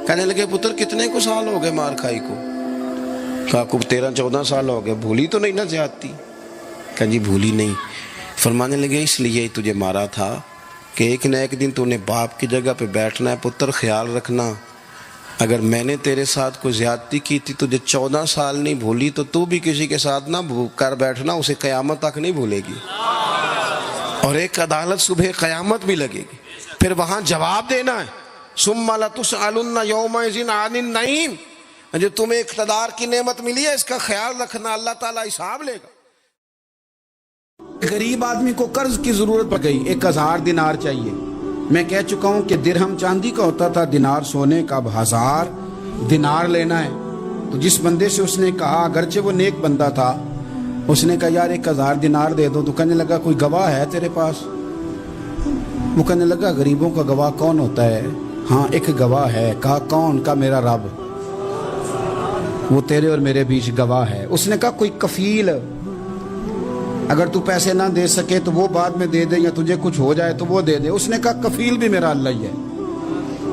کہنے لگے پتر کتنے کو سال ہو گئے مار کھائی کو؟ کہا کو 13-14 سال ہو گئے، بھولی تو نہیں نا زیادتی؟ کہا جی بھولی نہیں۔ فرمانے لگے اس لیے تجھے مارا تھا کہ ایک نہ ایک دن تو نے باپ کی جگہ پہ بیٹھنا ہے، پتر خیال رکھنا اگر میں نے تیرے ساتھ کوئی زیادتی کی تھی تجھے 14 سال نہیں بھولی تو بھی کسی کے ساتھ نہ کر بیٹھنا، اسے قیامت تک نہیں بھولے گی، اور ایک عدالت صبح قیامت بھی لگے گی، پھر وہاں جواب دینا ہے۔ ثم لتسألن یومئذ عن النعیم، جو تمہیں اقتدار کی نعمت ملی ہے اس کا خیال رکھنا، اللہ تعالیٰ حساب لے گا۔ غریب آدمی کو قرض کی ضرورت پڑ گئی، 1000 دینار چاہیے۔ میں کہہ چکا ہوں کہ درہم چاندی کا ہوتا تھا، دینار سونے کا، اب 1000 دینار لینا ہے۔ تو جس بندے سے اس نے کہا، اگرچہ وہ نیک بندہ تھا، اس نے کہا یار 1000 دینار دے دو، تو کہنے لگا کوئی گواہ ہے تیرے پاس؟ وہ کہنے لگا غریبوں کا گواہ کون ہوتا ہے؟ ہاں ایک گواہ ہے۔ کہا کون؟ کہا میرا رب، وہ تیرے اور میرے بیچ گواہ ہے۔ اس نے کہا کوئی کفیل، اگر تو پیسے نہ دے سکے تو وہ بعد میں دے دے، یا تجھے کچھ ہو جائے تو وہ دے دے۔ اس نے کہا کفیل بھی میرا اللہ ہی ہے،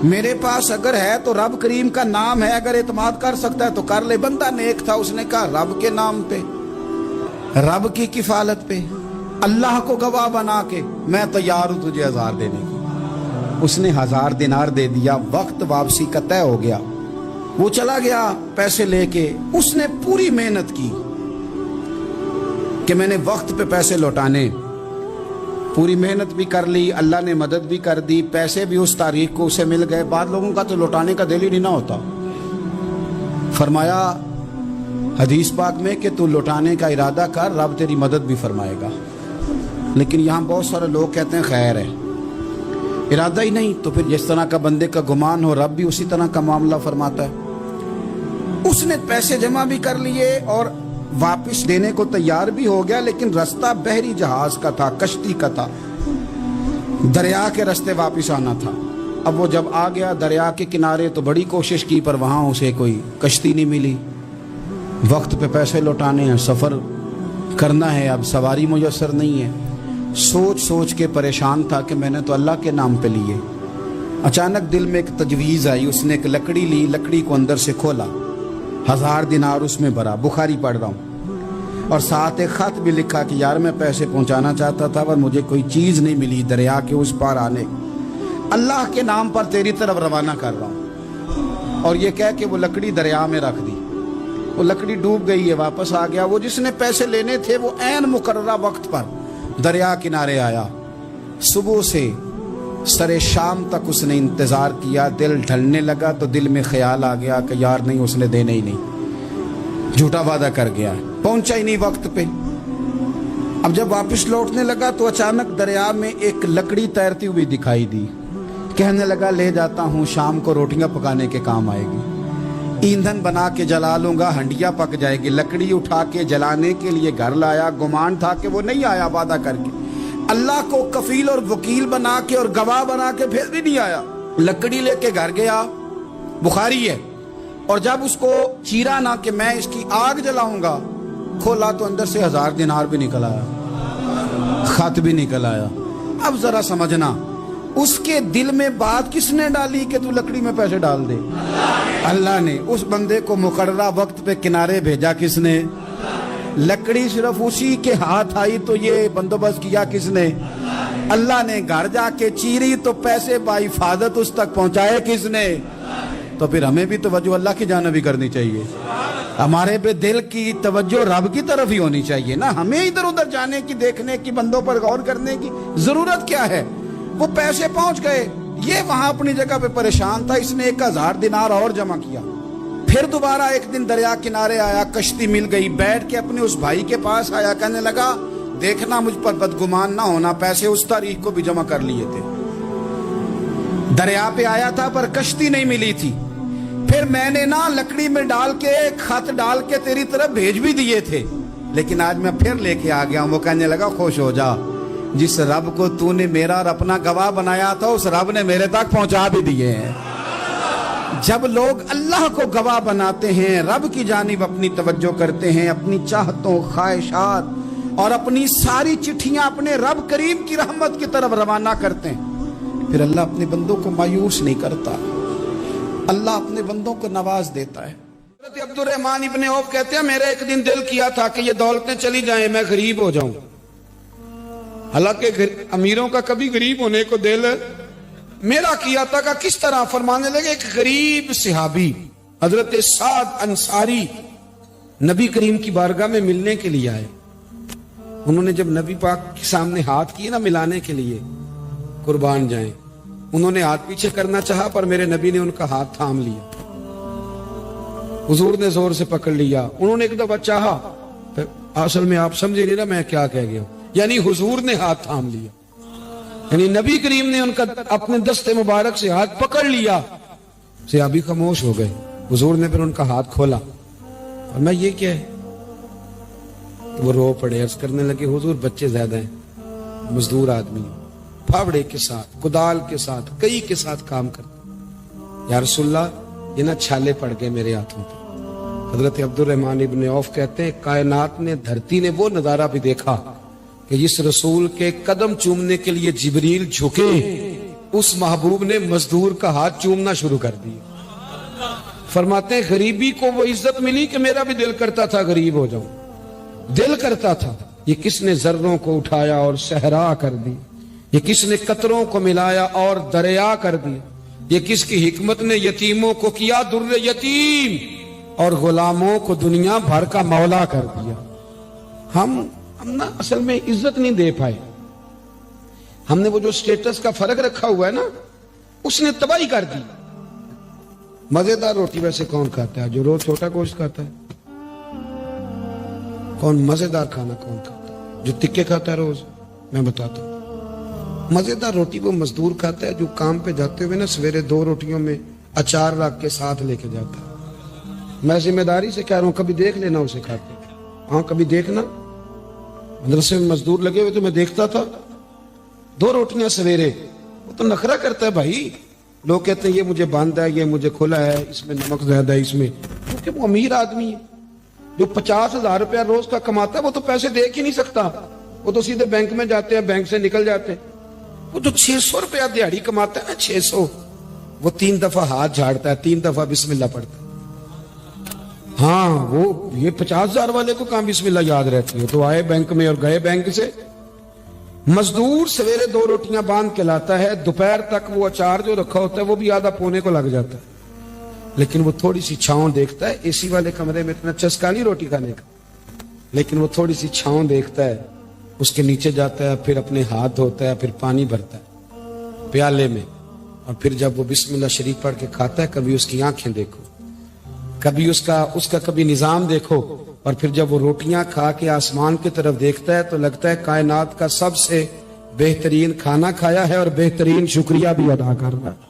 میرے پاس اگر ہے تو رب کریم کا نام ہے، اگر اعتماد کر سکتا ہے تو کر لے۔ بندہ نیک تھا، اس نے کہا رب کے نام پہ، رب کی کفالت پہ، اللہ کو گواہ بنا کے میں تیار ہوں تجھے 1000 دینے کی۔ اس نے 1000 دینار دے دیا، وقت واپسی کا طے ہو گیا، وہ چلا گیا پیسے لے کے۔ اس نے پوری محنت کی کہ میں نے وقت پہ پیسے لوٹانے، پوری محنت بھی کر لی، اللہ نے مدد بھی کر دی، پیسے بھی اس تاریخ کو اسے مل گئے۔ بعض لوگوں کا تو لوٹانے کا دل ہی نہیں نہ ہوتا۔ فرمایا حدیث پاک میں کہ تو لوٹانے کا ارادہ کر، رب تیری مدد بھی فرمائے گا۔ لیکن یہاں بہت سارے لوگ کہتے ہیں خیر ہے، ارادہ ہی نہیں، تو پھر جس طرح کا بندے کا گمان ہو رب بھی اسی طرح کا معاملہ فرماتا ہے۔ اس نے پیسے جمع بھی کر لیے اور واپس دینے کو تیار بھی ہو گیا، لیکن رستہ بحری جہاز کا تھا، کشتی کا تھا، دریا کے رستے واپس آنا تھا۔ اب وہ جب آ گیا دریا کے کنارے تو بڑی کوشش کی، پر وہاں اسے کوئی کشتی نہیں ملی۔ وقت پہ پیسے لوٹانے ہیں، سفر کرنا ہے، اب سواری میسر نہیں ہے۔ سوچ سوچ کے پریشان تھا کہ میں نے تو اللہ کے نام پہ لیے۔ اچانک دل میں ایک تجویز آئی، اس نے ایک لکڑی لی، لکڑی کو اندر سے کھولا، 1000 دینار اس میں بھرا، بخاری پڑھ رہا ہوں، اور ساتھ ایک خط بھی لکھا کہ یار میں پیسے پہنچانا چاہتا تھا پر مجھے کوئی چیز نہیں ملی دریا کے اس پار آنے، اللہ کے نام پر تیری طرف روانہ کر رہا ہوں۔ اور یہ کہہ کہ وہ لکڑی دریا میں رکھ دی، وہ لکڑی ڈوب گئی ہے، واپس آ گیا۔ وہ جس نے پیسے لینے تھے وہ عین مقررہ وقت پر دریا کنارے آیا۔ صبح سے سرے شام تک اس نے انتظار کیا، دل ڈھلنے لگا تو دل میں خیال آ گیا کہ یار نہیں، اس نے دینے ہی نہیں، جھوٹا وعدہ کر گیا، پہنچا ہی نہیں وقت پہ۔ اب جب واپس لوٹنے لگا تو اچانک دریا میں ایک لکڑی تیرتی ہوئی دکھائی دی، کہنے لگا لے جاتا ہوں، شام کو روٹیاں پکانے کے کام آئے گی، ایندھن بنا کے جلا لوں گا، ہنڈیا پک جائے گی۔ لکڑی اٹھا کے جلانے کے لیے گھر لایا، گمان تھا کہ وہ نہیں آیا وعدہ کر کے، اللہ کو کفیل اور وکیل بنا کے اور گواہ بنا کے پھر بھی نہیں آیا۔ لکڑی لے کے گھر گیا، بخاری ہے، اور جب اس کو چیرا نہ کہ میں اس کی آگ جلاؤں گا، کھولا تو اندر سے 1000 دینار بھی نکل آیا، خط بھی نکل آیا۔ اب ذرا سمجھنا، اس کے دل میں بات کس نے ڈالی کہ تو لکڑی میں پیسے ڈال دے؟ اللہ نے۔ اس بندے کو مقررہ وقت پہ کنارے بھیجا کس نے؟ لکڑی صرف اسی کے ہاتھ آئی تو یہ بندوبست کیا کس نے؟ اللہ نے۔ گھر جا کے چیری تو پیسے بحفاظت اس تک پہنچائے کس نے؟ تو پھر ہمیں بھی توجہ اللہ کی جانب ہی کرنی چاہیے، ہمارے پہ دل کی توجہ رب کی طرف ہی ہونی چاہیے نا، ہمیں ادھر ادھر جانے کی، دیکھنے کی، بندوں پر غور کرنے کی ضرورت کیا ہے؟ وہ پیسے پہنچ گئے، یہ وہاں اپنی جگہ پہ پریشان تھا، اس نے 1000 دینار اور جمع کیا۔ پھر دوبارہ ایک دن دریا کنارے آیا، کشتی مل گئی، بیٹھ کے اپنے اس بھائی کے پاس آیا، کہنے لگا دیکھنا مجھ پر بدگمان نہ ہونا، پیسے اس تاریخ کو بھی جمع کر لیے تھے، دریا پہ آیا تھا پر کشتی نہیں ملی تھی، پھر میں نے نا لکڑی میں ڈال کے خط ڈال کے تیری طرف بھیج بھی دیے تھے، لیکن آج میں پھر لے کے آ گیا ہوں۔ وہ کہنے لگا خوش ہو جا، جس رب کو تو نے میرا اور اپنا گواہ بنایا تھا اس رب نے میرے تک پہنچا بھی دیے ہیں۔ جب لوگ اللہ کو گواہ بناتے ہیں، رب کی جانب اپنی توجہ کرتے ہیں، اپنی چاہتوں، خواہشات اور اپنی ساری چٹھیاں اپنے رب کریم کی رحمت کی طرف روانہ کرتے ہیں، پھر اللہ اپنے بندوں کو مایوس نہیں کرتا، اللہ اپنے بندوں کو نواز دیتا ہے۔ حضرت عبد الرحمن ابن عوف کہتے ہیں میرا ایک دن دل کیا تھا کہ یہ دولتیں چلی جائیں، میں غریب ہو جاؤں۔ حالانکہ امیروں کا کبھی غریب ہونے کو دل میرا کیا تھا کہ کس طرح؟ فرمانے لگے ایک غریب صحابی حضرت سعد انصاری نبی کریم کی بارگاہ میں ملنے کے لیے آئے۔ انہوں نے جب نبی پاک کے سامنے ہاتھ کیے نا ملانے کے لیے، قربان جائیں، انہوں نے ہاتھ پیچھے کرنا چاہا پر میرے نبی نے ان کا ہاتھ تھام لیا، حضور نے زور سے پکڑ لیا۔ انہوں نے ایک دفعہ چاہا، اصل میں آپ سمجھے نہیں نا میں کیا کہہ گیا ہوں، یعنی حضور نے ہاتھ تھام لیا، یعنی نبی کریم نے ان کا اپنے دست مبارک سے ہاتھ پکڑ لیا۔ صحابی خاموش ہو گئے، حضور نے پھر ان کا ہاتھ کھولا اور میں یہ کیا ہے؟ وہ رو پڑے، عرض کرنے لگے حضور بچے زیادہ ہیں، مزدور آدمی ہیں، پھاوڑے کے ساتھ، کدال کے ساتھ، کئی کے ساتھ کام کرتے، یا رسول اللہ یہ نہ چھالے پڑ گئے میرے ہاتھوں پہ۔ حضرت عبد الرحمن ابن عوف کہتے ہیں کائنات نے، دھرتی نے وہ نظارہ بھی دیکھا کہ جس رسول کے قدم چومنے کے لیے جبریل جھکے، اس محبوب نے مزدور کا ہاتھ چومنا شروع کر دیا۔ فرماتے ہیں غریبی کو وہ عزت ملی کہ میرا بھی دل کرتا تھا غریب ہو جاؤں، دل کرتا تھا۔ یہ کس نے ذروں کو اٹھایا اور صحرا کر دی، یہ کس نے قطروں کو ملایا اور دریا کر دی، یہ کس کی حکمت نے یتیموں کو کیا در یتیم اور غلاموں کو دنیا بھر کا مولا کر دیا۔ ہم نا اصل میں عزت نہیں دے پائے، ہم نے وہ جو سٹیٹس کا فرق رکھا ہوا ہے نا، اس نے تباہی کر دی۔ مزیدار روٹی ویسے کون کھاتا ہے؟ جو روز چھوٹا گوشت کھاتا ہے؟ کون مزیدار کھانا کون کھاتا ہے؟ جو تکے کھاتا ہے روز؟ میں بتاتا ہوں، مزیدار روٹی وہ مزدور کھاتا ہے جو کام پہ جاتے ہوئے نا سویرے 2 روٹیوں میں اچار رکھ کے ساتھ لے کے جاتا ہے۔ میں ذمہ داری سے کہہ رہا ہوں، کبھی دیکھ لینا اسے کھاتے، ہاں کبھی دیکھنا، مدرسے میں مزدور لگے ہوئے تو میں دیکھتا تھا 2 روٹیاں سویرے، وہ تو نخرہ کرتا ہے بھائی، لوگ کہتے ہیں یہ مجھے بند ہے، یہ مجھے کھلا ہے، اس میں نمک زیادہ ہے، اس میں، کیونکہ وہ امیر آدمی ہے جو 50,000 روپیہ روز کا کماتا ہے، وہ تو پیسے دے ہی نہیں سکتا، وہ تو سیدھے بینک میں جاتے ہیں، بینک سے نکل جاتے ہیں۔ وہ جو 600 روپیہ دیہڑی کماتا ہے نا، 600، وہ 3 دفعہ ہاتھ جھاڑتا ہے، 3 دفعہ بسم اللہ پڑھتا ہے۔ ہاں وہ یہ 50,000 والے کو کہاں بسم اللہ یاد رہتی ہے؟ تو آئے بینک میں اور گئے بینک سے۔ مزدور سویرے 2 روٹیاں باندھ کے لاتا ہے، دوپہر تک وہ اچار جو رکھا ہوتا ہے وہ بھی آدھا پونے کو لگ جاتا ہے، لیکن وہ تھوڑی سی چھاؤں دیکھتا ہے۔ اے سی والے کمرے میں اتنا چسکا نہیں روٹی کھانے کا، لیکن وہ تھوڑی سی چھاؤں دیکھتا ہے، اس کے نیچے جاتا ہے، پھر اپنے ہاتھ دھوتا ہے، پھر پانی بھرتا ہے پیالے میں، اور پھر جب وہ بسم اللہ شریف پڑھ کے کھاتا ہے، کبھی اس کی آنکھیں دیکھو، کبھی اس کا کبھی نظام دیکھو، اور پھر جب وہ روٹیاں کھا کے آسمان کی طرف دیکھتا ہے تو لگتا ہے کائنات کا سب سے بہترین کھانا کھایا ہے اور بہترین شکریہ بھی ادا کر رہا ہے۔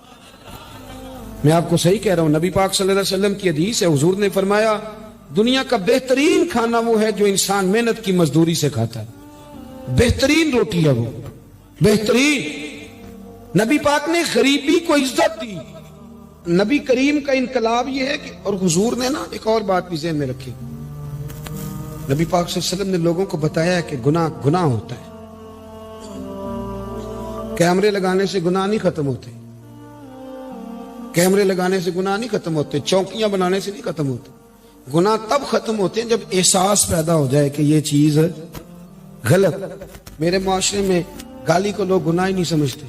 میں آپ کو صحیح کہہ رہا ہوں، نبی پاک صلی اللہ علیہ وسلم کی حدیث ہے، حضور نے فرمایا دنیا کا بہترین کھانا وہ ہے جو انسان محنت کی مزدوری سے کھاتا ہے، بہترین روٹی ہے وہ، بہترین۔ نبی پاک نے غریبی کو عزت دی۔ نبی کریم کا انقلاب یہ ہے کہ، اور حضور نے نا ایک اور بات بھی ذہن میں رکھی، نبی پاک صلی اللہ علیہ وسلم نے لوگوں کو بتایا کہ گناہ ہوتا ہے، کیمرے لگانے سے گناہ نہیں ختم ہوتے، کیمرے لگانے سے گناہ نہیں ختم ہوتے، چوکیاں بنانے سے نہیں ختم ہوتے، گناہ تب ختم ہوتے ہیں جب احساس پیدا ہو جائے کہ یہ چیز غلط۔ میرے معاشرے میں گالی کو لوگ گناہ ہی نہیں سمجھتے،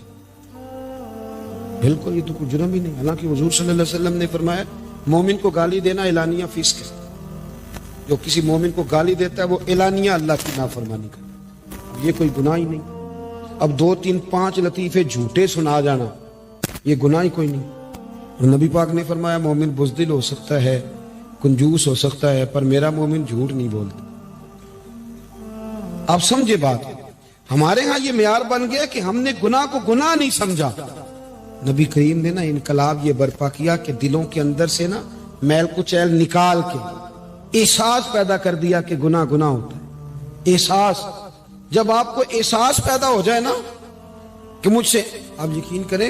بالکل یہ تو کوئی جرم ہی نہیں، حالانکہ حضور صلی اللہ علیہ وسلم نے فرمایا مومن کو گالی دینا اعلانیہ فسق ہے، جو کسی مومن کو گالی دیتا ہے وہ اعلانیہ اللہ کی نافرمانی کرتا ہے، یہ کوئی گناہ ہی نہیں۔ اب 2 3 5 لطیفے جھوٹے سنا جانا یہ گناہ ہی کوئی نہیں۔ اور نبی پاک نے فرمایا مومن بزدل ہو سکتا ہے، کنجوس ہو سکتا ہے، پر میرا مومن جھوٹ نہیں بولتا۔ آپ سمجھے بات، ہمارے ہاں یہ معیار بن گیا کہ ہم نے گناہ کو گناہ نہیں سمجھا۔ نبی کریم نے نا انقلاب یہ برپا کیا کہ دلوں کے اندر سے نا میل کچیل نکال کے احساس پیدا کر دیا کہ گناہ ہوتا ہے۔ احساس، جب آپ کو احساس پیدا ہو جائے نا کہ مجھ سے، آپ یقین کریں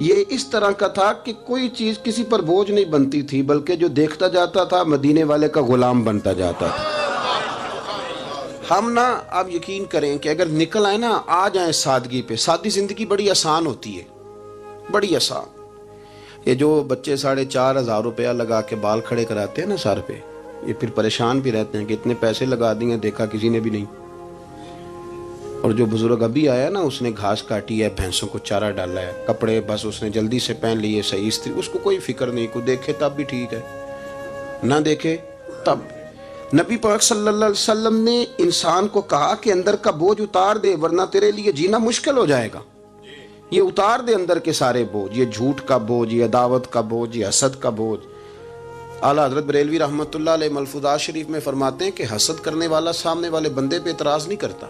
یہ اس طرح کا تھا کہ کوئی چیز کسی پر بوجھ نہیں بنتی تھی، بلکہ جو دیکھتا جاتا تھا مدینے والے کا غلام بنتا جاتا تھا۔ ہم نا آپ یقین کریں کہ اگر نکل آئے نا، آ جائیں سادگی پہ، سادی زندگی بڑی آسان ہوتی ہے، بڑی آسان۔ یہ جو بچے 4,500 روپیہ لگا کے بال کھڑے کراتے ہیں نا سر پہ، یہ پھر پریشان بھی رہتے ہیں کہ اتنے پیسے لگا دیے، دیکھا کسی نے بھی نہیں۔ اور جو بزرگ ابھی آیا نا، اس نے گھاس کاٹی ہے، بھینسوں کو چارہ ڈالا ہے، کپڑے بس اس نے جلدی سے پہن لیے، صحیح استری، اس کو کوئی فکر نہیں، کوئی دیکھے تب بھی ٹھیک ہے، نہ دیکھے تب۔ نبی پاک صلی اللہ علیہ وسلم نے انسان کو کہا کہ اندر کا بوجھ اتار دے، ورنہ تیرے لیے جینا مشکل ہو جائے گا۔ یہ اتار دے اندر کے سارے بوجھ، یہ جھوٹ کا بوجھ، یہ عداوت کا بوجھ، یہ حسد کا بوجھ۔ اعلیٰ حضرت بریلوی رحمۃ اللہ علیہ ملفوظات شریف میں فرماتے ہیں کہ حسد کرنے والا سامنے والے بندے پہ اعتراض نہیں کرتا،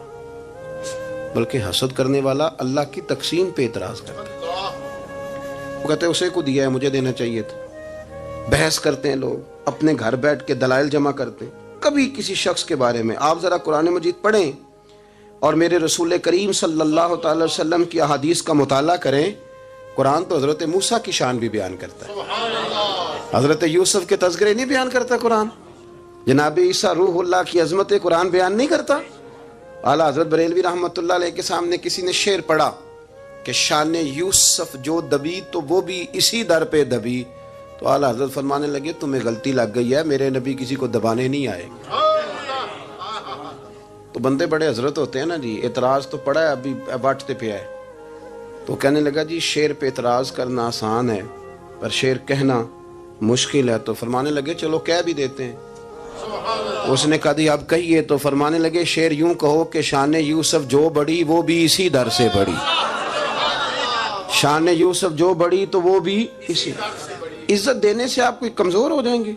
بلکہ حسد کرنے والا اللہ کی تقسیم پہ اعتراض کرتا ہے۔ وہ کہتے ہیں اسے کو دیا ہے، مجھے دینا چاہیے تھا۔ بحث کرتے ہیں لوگ، اپنے گھر بیٹھ کے دلائل جمع کرتے ہیں۔ کبھی کسی شخص کے بارے میں آپ ذرا قرآن مجید پڑھیں اور میرے رسول کریم صلی اللہ تعالی وسلم کی احادیث کا مطالعہ کریں۔ قرآن تو حضرت موسیٰ کی شان بھی بیان کرتا ہے، حضرت یوسف کے تذکرے نہیں بیان کرتا قرآن، جناب عیسیٰ روح اللہ کی عظمت قرآن بیان نہیں کرتا۔ اعلیٰ حضرت بریلوی رحمۃ اللہ علیہ کے سامنے کسی نے شعر پڑھا کہ شان یوسف جو دبی تو وہ بھی اسی در پہ دبی، تو اعلیٰ حضرت فرمانے لگے تمہیں غلطی لگ گئی ہے، میرے نبی کسی کو دبانے نہیں آئے گے۔ تو بندے بڑے حضرت ہوتے ہیں نا جی، اعتراض تو پڑا ہے، ابھی واٹتے پہ ہے، تو کہنے لگا جی شعر پہ اعتراض کرنا آسان ہے پر شعر کہنا مشکل ہے، تو فرمانے لگے چلو کہہ بھی دیتے ہیں۔ اس نے کہا دی اب کہیے، تو فرمانے لگے شعر یوں کہو کہ شان یوسف جو بڑی وہ بھی اسی در سے بڑی، شان یوسف جو بڑی تو وہ بھی اسی۔ عزت دینے سے آپ کوئی کمزور ہو جائیں گے؟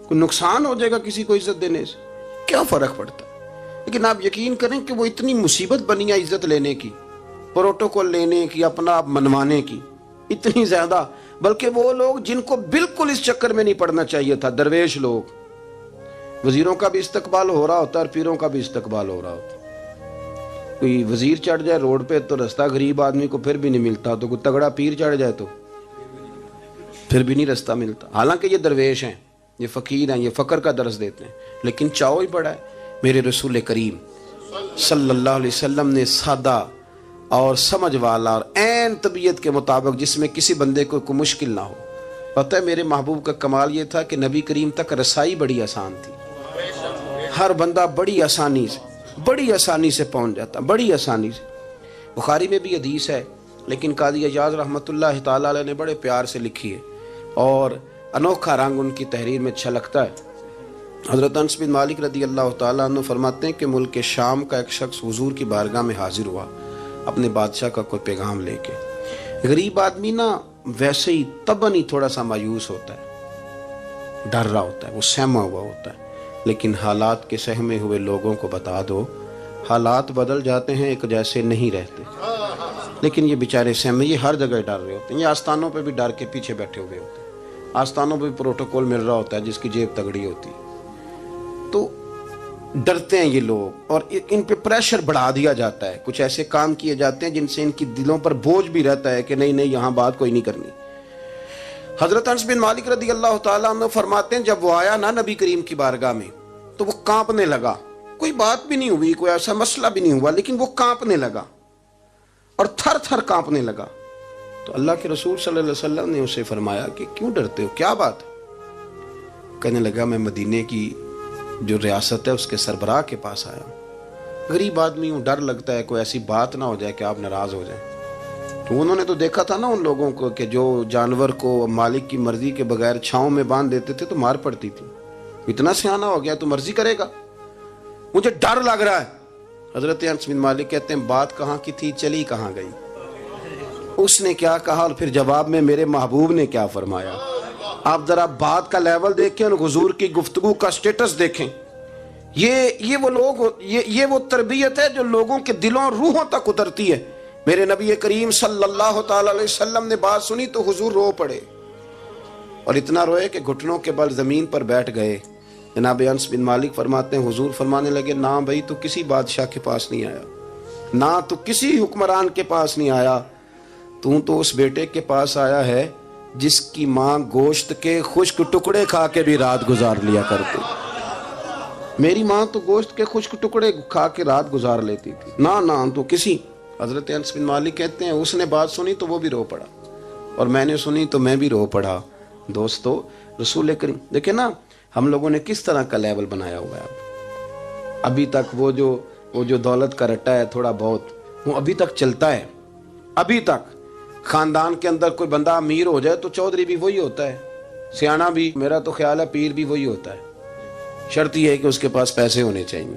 کوئی نقصان ہو جائے گا کسی کو عزت دینے سے؟ کیا فرق پڑتا ہے؟ لیکن آپ یقین کریں کہ وہ اتنی مصیبت بنی ہے عزت لینے کی، پروٹوکول لینے کی، اپنا آپ منوانے کی، اتنی زیادہ، بلکہ وہ لوگ جن کو بالکل اس چکر میں نہیں پڑنا چاہیے تھا، درویش لوگ، وزیروں کا بھی استقبال ہو رہا ہوتا ہے اور پیروں کا بھی استقبال ہو رہا ہوتا ہے۔ کوئی وزیر چڑھ جائے روڈ پہ تو رستہ غریب آدمی کو پھر بھی نہیں ملتا، تو کوئی تگڑا پیر چڑھ جائے تو پھر بھی نہیں رستہ ملتا، حالانکہ یہ درویش ہیں، یہ فقیر ہیں، یہ فقر کا درس دیتے ہیں، لیکن چاؤ ہی بڑا ہے۔ میرے رسول کریم صلی اللہ علیہ وسلم نے سادہ اور سمجھ والا اور عین طبیعت کے مطابق، جس میں کسی بندے کو کوئی مشکل نہ ہو۔ پتہ ہے میرے محبوب کا کمال یہ تھا کہ نبی کریم تک رسائی بڑی آسان تھی، ہر بندہ بڑی آسانی سے پہنچ جاتا، بڑی آسانی سے۔ بخاری میں بھی حدیث ہے، لیکن قاضی اعجاز رحمۃ اللہ تعالی علیہ نے بڑے پیار سے لکھی ہے اور انوکھا رنگ ان کی تحریر میں چھلکتا ہے۔ حضرت انس بن مالک رضی اللہ تعالیٰ عنہ فرماتے ہیں کہ ملک شام کا ایک شخص حضور کی بارگاہ میں حاضر ہوا اپنے بادشاہ کا کوئی پیغام لے کے۔ غریب آدمی نا ویسے ہی طبعاً ہی تھوڑا سا مایوس ہوتا ہے، ڈر رہا ہوتا ہے، وہ سہما ہوا ہوتا ہے، لیکن حالات کے سہمے ہوئے لوگوں کو بتا دو حالات بدل جاتے ہیں، ایک جیسے نہیں رہتے۔ لیکن یہ بیچارے سہمے، یہ ہر جگہ ڈر رہے ہوتے ہیں، یہ آستانوں پہ بھی ڈر کے پیچھے بیٹھے ہوئے ہوتے ہیں، آستانوں پہ بھی پروٹوکول مل رہا ہوتا ہے جس کی جیب تگڑی ہوتی ہے، تو ڈرتے ہیں یہ لوگ اور ان پہ پریشر بڑھا دیا جاتا ہے، کچھ ایسے کام کیے جاتے ہیں جن سے ان کی دلوں پر بوجھ بھی رہتا ہے کہ نہیں یہاں بات کوئی نہیں کرنی۔ حضرت انس بن مالک رضی اللہ تعالیٰ عنہ فرماتے ہیں جب وہ آیا نا نبی کریم کی بارگاہ میں تو وہ کانپنے لگا، کوئی بات بھی نہیں ہوئی، کوئی ایسا مسئلہ بھی نہیں ہوا، لیکن وہ کانپنے لگا اور تھر تھر کانپنے لگا۔ تو اللہ کے رسول صلی اللہ علیہ وسلم نے اسے فرمایا کہ کیوں ڈرتے ہو، کیا بات؟ کہنے لگا میں مدینے کی جو ریاست ہے اس کے سربراہ کے پاس آیا ہوں، غریب آدمی ہوں، ڈر لگتا ہے کوئی ایسی بات نہ ہو جائے کہ آپ ناراض ہو جائیں۔ تو انہوں نے تو دیکھا تھا نا ان لوگوں کو کہ جو جانور کو مالک کی مرضی کے بغیر چھاؤں میں باندھ دیتے تھے تو مار پڑتی تھی، اتنا سیانا ہو گیا تو مرضی کرے گا، مجھے ڈر لگ رہا ہے۔ حضرت انس بن مالک کہتے ہیں بات کہاں کی تھی، چلی کہاں گئی؟ اس نے کیا کہا اور پھر جواب میں میرے محبوب نے کیا فرمایا؟ آپ ذرا بات کا لیول دیکھیں اور حضور کی گفتگو کا سٹیٹس دیکھیں۔ یہ وہ لوگ، یہ وہ تربیت ہے جو لوگوں کے دلوں اور روحوں تک اترتی ہے۔ میرے نبی کریم صلی اللہ تعالی علیہ وسلم نے بات سنی تو حضور رو پڑے اور اتنا روئے کہ گھٹنوں کے بل زمین پر بیٹھ گئے۔ جناب انس بن مالک فرماتے ہیں حضور فرمانے لگے نہ بھائی تو کسی بادشاہ کے پاس نہیں آیا، نہ تو کسی حکمران کے پاس نہیں آیا، تو اس بیٹے کے پاس آیا ہے جس کی ماں گوشت کے خشک ٹکڑے کھا کے بھی رات گزار لیا کرتی. میری ماں تو گوشت کے خشک ٹکڑے کھا کے رات گزار لیتی تھی. نہ تو کسی. حضرت انس بن مالک کہتے ہیں اس نے بات سنی تو وہ بھی رو پڑا, اور میں نے سنی تو میں بھی رو پڑا. دوستو, رسول کریم دیکھیں نا ہم لوگوں نے کس طرح کا لیول بنایا ہوا ہے. ابھی تک وہ جو دولت کا رٹا ہے تھوڑا بہت, وہ ابھی تک چلتا ہے. ابھی تک خاندان کے اندر کوئی بندہ امیر ہو جائے تو چودھری بھی وہی ہوتا ہے, سیانا بھی, میرا تو خیال ہے پیر بھی وہی ہوتا ہے. شرط یہ ہے کہ اس کے پاس پیسے ہونے چاہیے.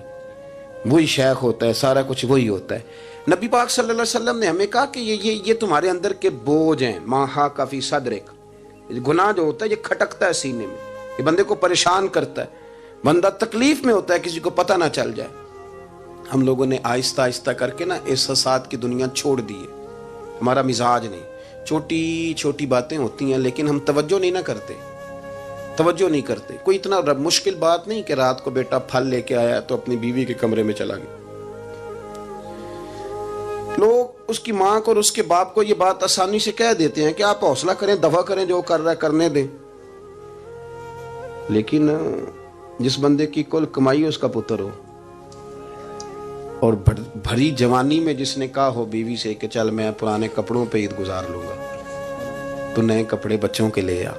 وہی شیخ ہوتا ہے, سارا کچھ وہی ہوتا ہے. نبی پاک صلی اللہ علیہ وسلم نے ہمیں کہا کہ یہ تمہارے اندر کے بوجھ ہیں. ماہا کافی صدرک, گناہ جو ہوتا ہے یہ کھٹکتا ہے سینے میں, یہ بندے کو پریشان کرتا ہے, بندہ تکلیف میں ہوتا ہے کسی کو پتہ نہ چل جائے. ہم لوگوں نے آہستہ آہستہ کر کے نا احساسات کی دنیا چھوڑ دی ہے. ہمارا مزاج نہیں, چھوٹی چھوٹی باتیں ہوتی ہیں لیکن ہم توجہ نہیں کرتے. کوئی اتنا مشکل بات نہیں کہ رات کو بیٹا پھل لے کے آیا تو اپنی بیوی کے کمرے میں چلا گیا. لوگ اس کی ماں کو اور اس کے باپ کو یہ بات آسانی سے کہہ دیتے ہیں کہ آپ حوصلہ کریں, دفع کریں, جو کر رہا ہے کرنے دیں. لیکن جس بندے کی کل کمائی اس کا پتر ہو, اور بھری جوانی میں جس نے کہا ہو بیوی سے کہ چل میں پرانے کپڑوں پہ عید گزار لوں گا, تو نئے کپڑے بچوں کے لے آ.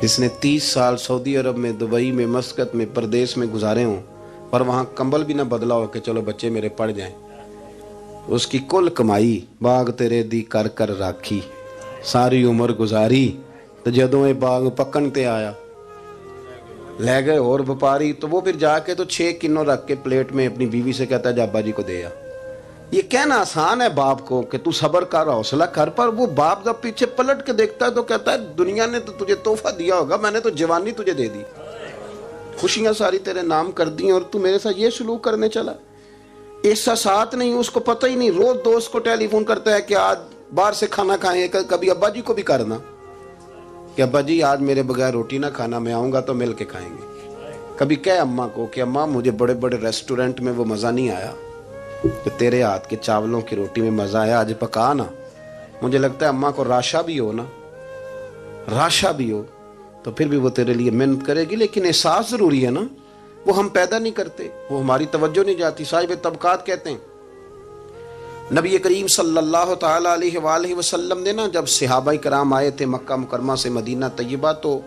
جس نے 30 سال سعودی عرب میں, دبئی میں, مسقط میں, پردیس میں گزارے ہوں اور وہاں کمبل بھی نہ بدلا ہو کہ چلو بچے میرے پڑ جائیں, اس کی کل کمائی باغ تیرے دی کر کر راکھی, ساری عمر گزاری تو جدوں یہ باغ پکن تے آیا لے گئے اور وپاری, تو وہ پھر جا کے تو 6 کنو رکھ کے پلیٹ میں اپنی بیوی سے کہتا ہے جا ابا جی کو دے آ. یہ کہنا آسان ہے باپ کو کہ تو صبر کر, حوصلہ کر, پر وہ باپ جب پیچھے پلٹ کے دیکھتا ہے تو کہتا ہے دنیا نے تو تجھے تحفہ دیا ہوگا, میں نے تو جوانی تجھے دے دی, خوشیاں ساری تیرے نام کر دی, اور تو میرے ساتھ یہ سلوک کرنے چلا. احساسات نہیں, اس کو پتہ ہی نہیں. روز دوست کو ٹیلی فون کرتا ہے کہ آج باہر سے کھانا کھائیں. کبھی ابا جی کو بھی کرنا کہ ابا جی آج میرے بغیر روٹی نہ کھانا, میں آؤں گا تو مل کے کھائیں گے. کبھی کہے اماں کو کہ اماں مجھے بڑے بڑے ریسٹورنٹ میں وہ مزہ نہیں آیا کہ تیرے ہاتھ کے چاولوں کی روٹی میں مزہ آیا, آج پکا نا. مجھے لگتا ہے اماں کو راشا بھی ہو نا, راشا بھی ہو تو پھر بھی وہ تیرے لیے محنت کرے گی. لیکن احساس ضروری ہے نا, وہ ہم پیدا نہیں کرتے, وہ ہماری توجہ نہیں جاتی. صاحب طبقات کہتے ہیں نبی کریم صلی اللہ تعالی علیہ وآلہ وسلم نے نا جب صحابہ کرام آئے تھے مکہ مکرمہ سے مدینہ طیبہ, تو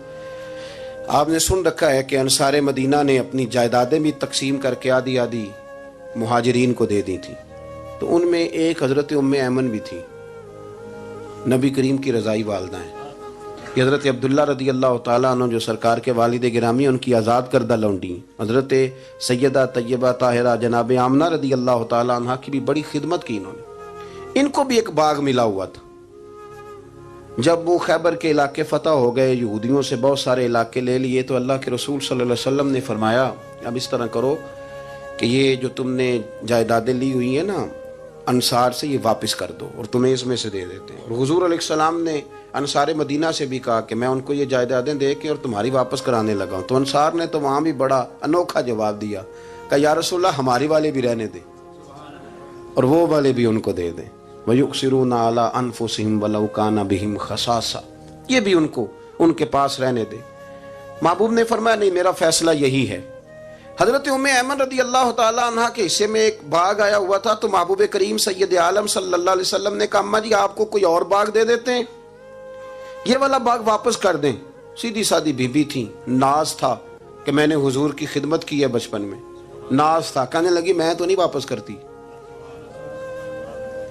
آپ نے سن رکھا ہے کہ انصار مدینہ نے اپنی جائیدادیں بھی تقسیم کر کے آدھی آدھی مہاجرین کو دے دی تھی. تو ان میں ایک حضرت ام ایمن بھی تھی, نبی کریم کی رضائی والدہ ہیں. یہ حضرت عبداللہ رضی اللہ تعالیٰ عنہ جو سرکار کے والد گرامی, ان کی آزاد کردہ لونڈی. حضرت سیدہ طیبہ طاہرہ جناب آمنہ رضی اللہ تعالیٰ عنہ کی بھی بڑی خدمت کی انہوں نے. ان کو بھی ایک باغ ملا ہوا تھا. جب وہ خیبر کے علاقے فتح ہو گئے, یہودیوں سے بہت سارے علاقے لے لیے, تو اللہ کے رسول صلی اللہ علیہ وسلم نے فرمایا اب اس طرح کرو کہ یہ جو تم نے جائیدادیں لی ہوئی ہیں نا انصار سے, یہ واپس کر دو اور تمہیں اس میں سے دے دیتے ہیں. اور حضور علیہ السلام نے انصار مدینہ سے بھی کہا کہ میں ان کو یہ جائیدادیں دے کے اور تمہاری واپس کرانے لگا ہوں. تو انصار نے تو وہاں بھی بڑا انوکھا جواب دیا کہ یا رسول اللہ ہماری والے بھی رہنے دیں اور وہ والے بھی ان کو دے دیں. وَيُقْصِرُونَ عَلَىٰ أَنفُسِهِمْ وَلَوْ كَانَ بِهِمْ خَصَاصَةٌ, یہ بھی ان کے پاس رہنے دے. محبوب نے فرمایا نہیں, میرا فیصلہ یہی ہے. حضرت ام ایمن رضی اللہ تعالیٰ عنہ کے حصے میں ایک باغ آیا ہوا تھا, تو محبوب کریم سید عالم صلی اللہ علیہ وسلم نے کہا اماں جی آپ کو کوئی اور باغ دے دیتے ہیں, یہ والا باغ واپس کر دیں. سیدھی سادی بی بی تھی, ناز تھا کہ میں نے حضور کی خدمت کی ہے بچپن میں, ناز تھا. کہنے لگی میں تو نہیں واپس کرتی,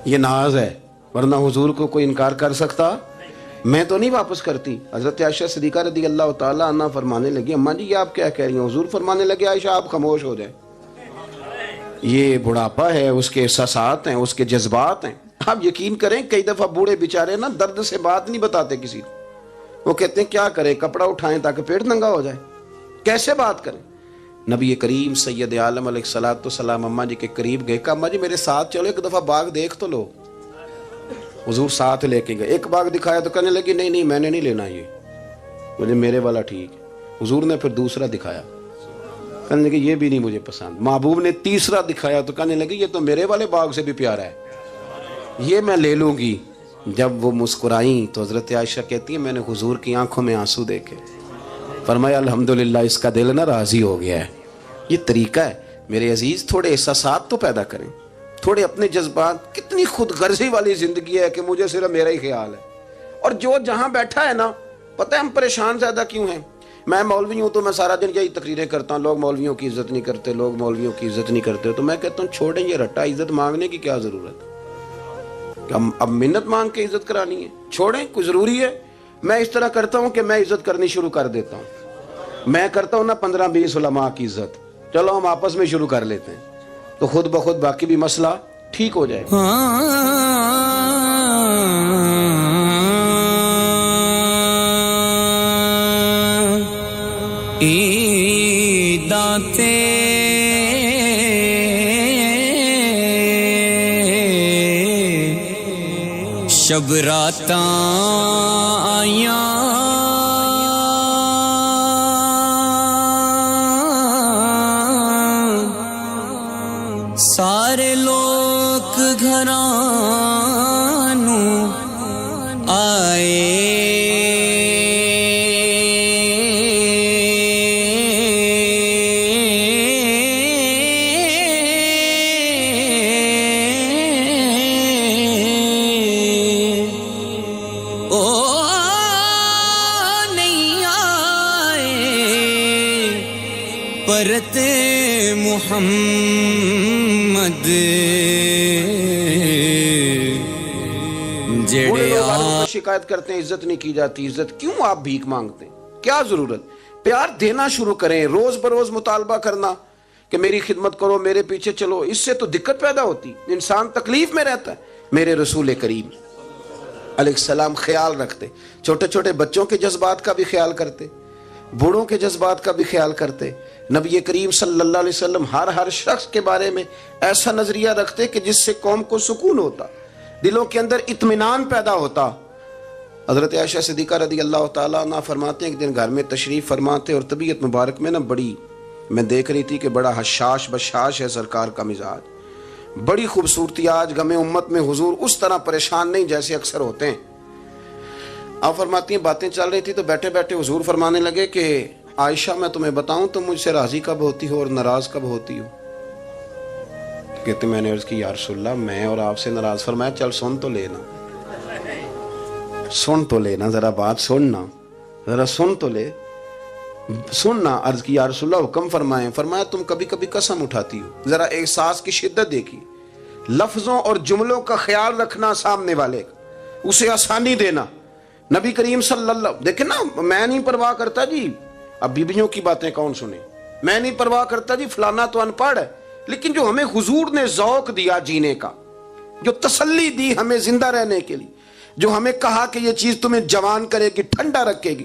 یہ ناز ہے, ورنہ حضور کو کوئی انکار کر سکتا, میں تو نہیں واپس کرتی. حضرت عائشہ صدیقہ رضی اللہ تعالیٰ عنہ فرمانے لگی اماں جی یہ آپ کیا کہہ رہی ہیں؟ حضور فرمانے لگے عائشہ آپ خاموش ہو جائیں, یہ بڑھاپا ہے, اس کے احساسات ہیں, اس کے جذبات ہیں. آپ یقین کریں کئی دفعہ بوڑھے بیچارے نا درد سے بات نہیں بتاتے کسی کو, وہ کہتے ہیں کیا کریں, کپڑا اٹھائیں تاکہ پیٹ ننگا ہو جائے, کیسے بات کریں. نبی کریم سید عالم علیہ الصلوۃ والسلام اماں جی کے قریب گئے, کہا اماں جی میرے ساتھ چلو ایک دفعہ باغ دیکھ تو لو. حضور ساتھ لے کے گئے, ایک باغ دکھایا تو کہنے لگی نہیں میں نے نہیں لینا, یہ مجھے میرے والا ٹھیک ہے. حضور نے پھر دوسرا دکھایا, کہنے لگی یہ بھی نہیں مجھے پسند. محبوب نے تیسرا دکھایا تو کہنے لگی یہ تو میرے والے باغ سے بھی پیارا ہے, یہ میں لے لوں گی. جب وہ مسکرائیں تو حضرت عائشہ کہتی ہیں میں نے حضور کی آنکھوں میں آنسو دیکھے، فرمایا الحمدللہ اس کا دل نہ راضی ہو گیا ہے۔ یہ طریقہ ہے میرے عزیز، تھوڑے احساسات تو پیدا کریں، تھوڑے اپنے جذبات۔ کتنی خود غرضی والی زندگی ہے کہ مجھے صرف میرا ہی خیال ہے، اور جو جہاں بیٹھا ہے نا، پتہ ہے ہم پریشان زیادہ کیوں ہیں؟ میں مولوی ہوں تو میں سارا دن یہی تقریریں کرتا ہوں، لوگ مولویوں کی عزت نہیں کرتے، لوگ مولویوں کی عزت نہیں کرتے، تو میں کہتا ہوں چھوڑیں یہ رٹا، عزت مانگنے کی کیا ضرورت ہے؟ اب منت مانگ کے عزت کرانی ہے؟ چھوڑیں، کوئی ضروری ہے؟ میں اس طرح کرتا ہوں کہ میں عزت کرنی شروع کر دیتا ہوں، میں کرتا ہوں نا 15-20 علماء کی عزت، چلو ہم آپس میں شروع کر لیتے ہیں، تو خود بخود باقی بھی مسئلہ ٹھیک ہو جائے گا۔ دانتے شب راتاں آیاں سارے لوگ گھراں نوں آئے پرت محمد جڑے شکایت کرتے ہیں عزت نہیں کی جاتی، عزت کیوں آپ بھیک مانگتے ہیں؟ کیا ضرورت؟ پیار دینا شروع کریں، روز بروز مطالبہ کرنا کہ میری خدمت کرو، میرے پیچھے چلو، اس سے تو دقت پیدا ہوتی، انسان تکلیف میں رہتا ہے۔ میرے رسول کریم علیہ السلام خیال رکھتے، چھوٹے چھوٹے بچوں کے جذبات کا بھی خیال کرتے، بوڑھوں کے جذبات کا بھی خیال کرتے۔ نبی کریم صلی اللہ علیہ وسلم ہر شخص کے بارے میں ایسا نظریہ رکھتے کہ جس سے قوم کو سکون ہوتا، دلوں کے اندر اطمینان پیدا ہوتا۔ حضرت عائشہ صدیقہ رضی اللہ تعالیٰ عنہ فرماتے ہیں ایک دن گھر میں تشریف فرماتے اور طبیعت مبارک میں نا بڑی، میں دیکھ رہی تھی کہ بڑا حشاش بشاش ہے سرکار کا مزاج، بڑی خوبصورتی۔ آج غم امت میں حضور اس طرح پریشان نہیں جیسے اکثر ہوتے ہیں۔ آپ فرماتی ہیں باتیں چل رہی تھی تو بیٹھے بیٹھے حضور فرمانے لگے کہ عائشہ میں تمہیں بتاؤں تم مجھ سے راضی کب ہوتی ہو اور ناراض کب ہوتی ہو؟ کہتے میں نے عرض کی یا رسول اللہ میں اور آپ سے ناراض۔ فرمایا چل سن تو لینا، سن تو لینا، ذرا بات سننا، ذرا سن تو لے، سننا۔ عرض کی یا رسول اللہ حکم فرمائیں۔ فرمایا تم کبھی کبھی قسم اٹھاتی ہو، ذرا احساس کی شدت دیکھی، لفظوں اور جملوں کا خیال رکھنا، سامنے والے کا اسے آسانی دینا۔ نبی کریم صلی اللہ، دیکھیں نا، میں نہیں پرواہ کرتا جی، اب بیبیوں کی باتیں کون سنے، میں نہیں پرواہ کرتا جی فلانا تو ان پڑھ ہے، لیکن جو ہمیں حضور نے ذوق دیا جینے کا، جو تسلی دی ہمیں زندہ رہنے کے لیے، جو ہمیں کہا کہ یہ چیز تمہیں جوان کرے گی، ٹھنڈا رکھے گی،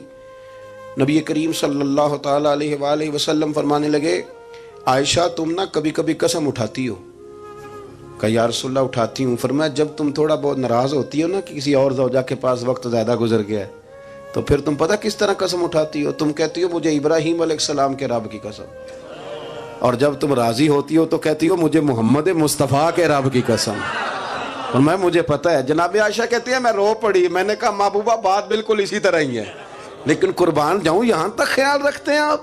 نبی کریم صلی اللہ تعالیٰ علیہ وآلہ وسلم فرمانے لگے عائشہ تم نا کبھی کبھی قسم اٹھاتی ہو؟ کہا یا رسول اللہ اٹھاتی ہوں۔ فرمایا جب تم تھوڑا بہت ناراض ہوتی ہو نا کہ کسی اور زوجہ کے پاس وقت زیادہ گزر گیا ہے، تو پھر تم پتہ کس طرح قسم اٹھاتی ہو؟ تم کہتی ہو مجھے ابراہیم علیہ السلام کے رب کی قسم، اور جب تم راضی ہوتی ہو تو کہتی ہو مجھے محمد مصطفیٰ کے رب کی قسم۔ اور مجھے پتہ ہے۔ جناب عائشہ کہتی ہے میں رو پڑی، میں نے کہا محبوبہ بات بالکل اسی طرح ہی ہے، لیکن قربان جاؤں یہاں تک خیال رکھتے ہیں آپ،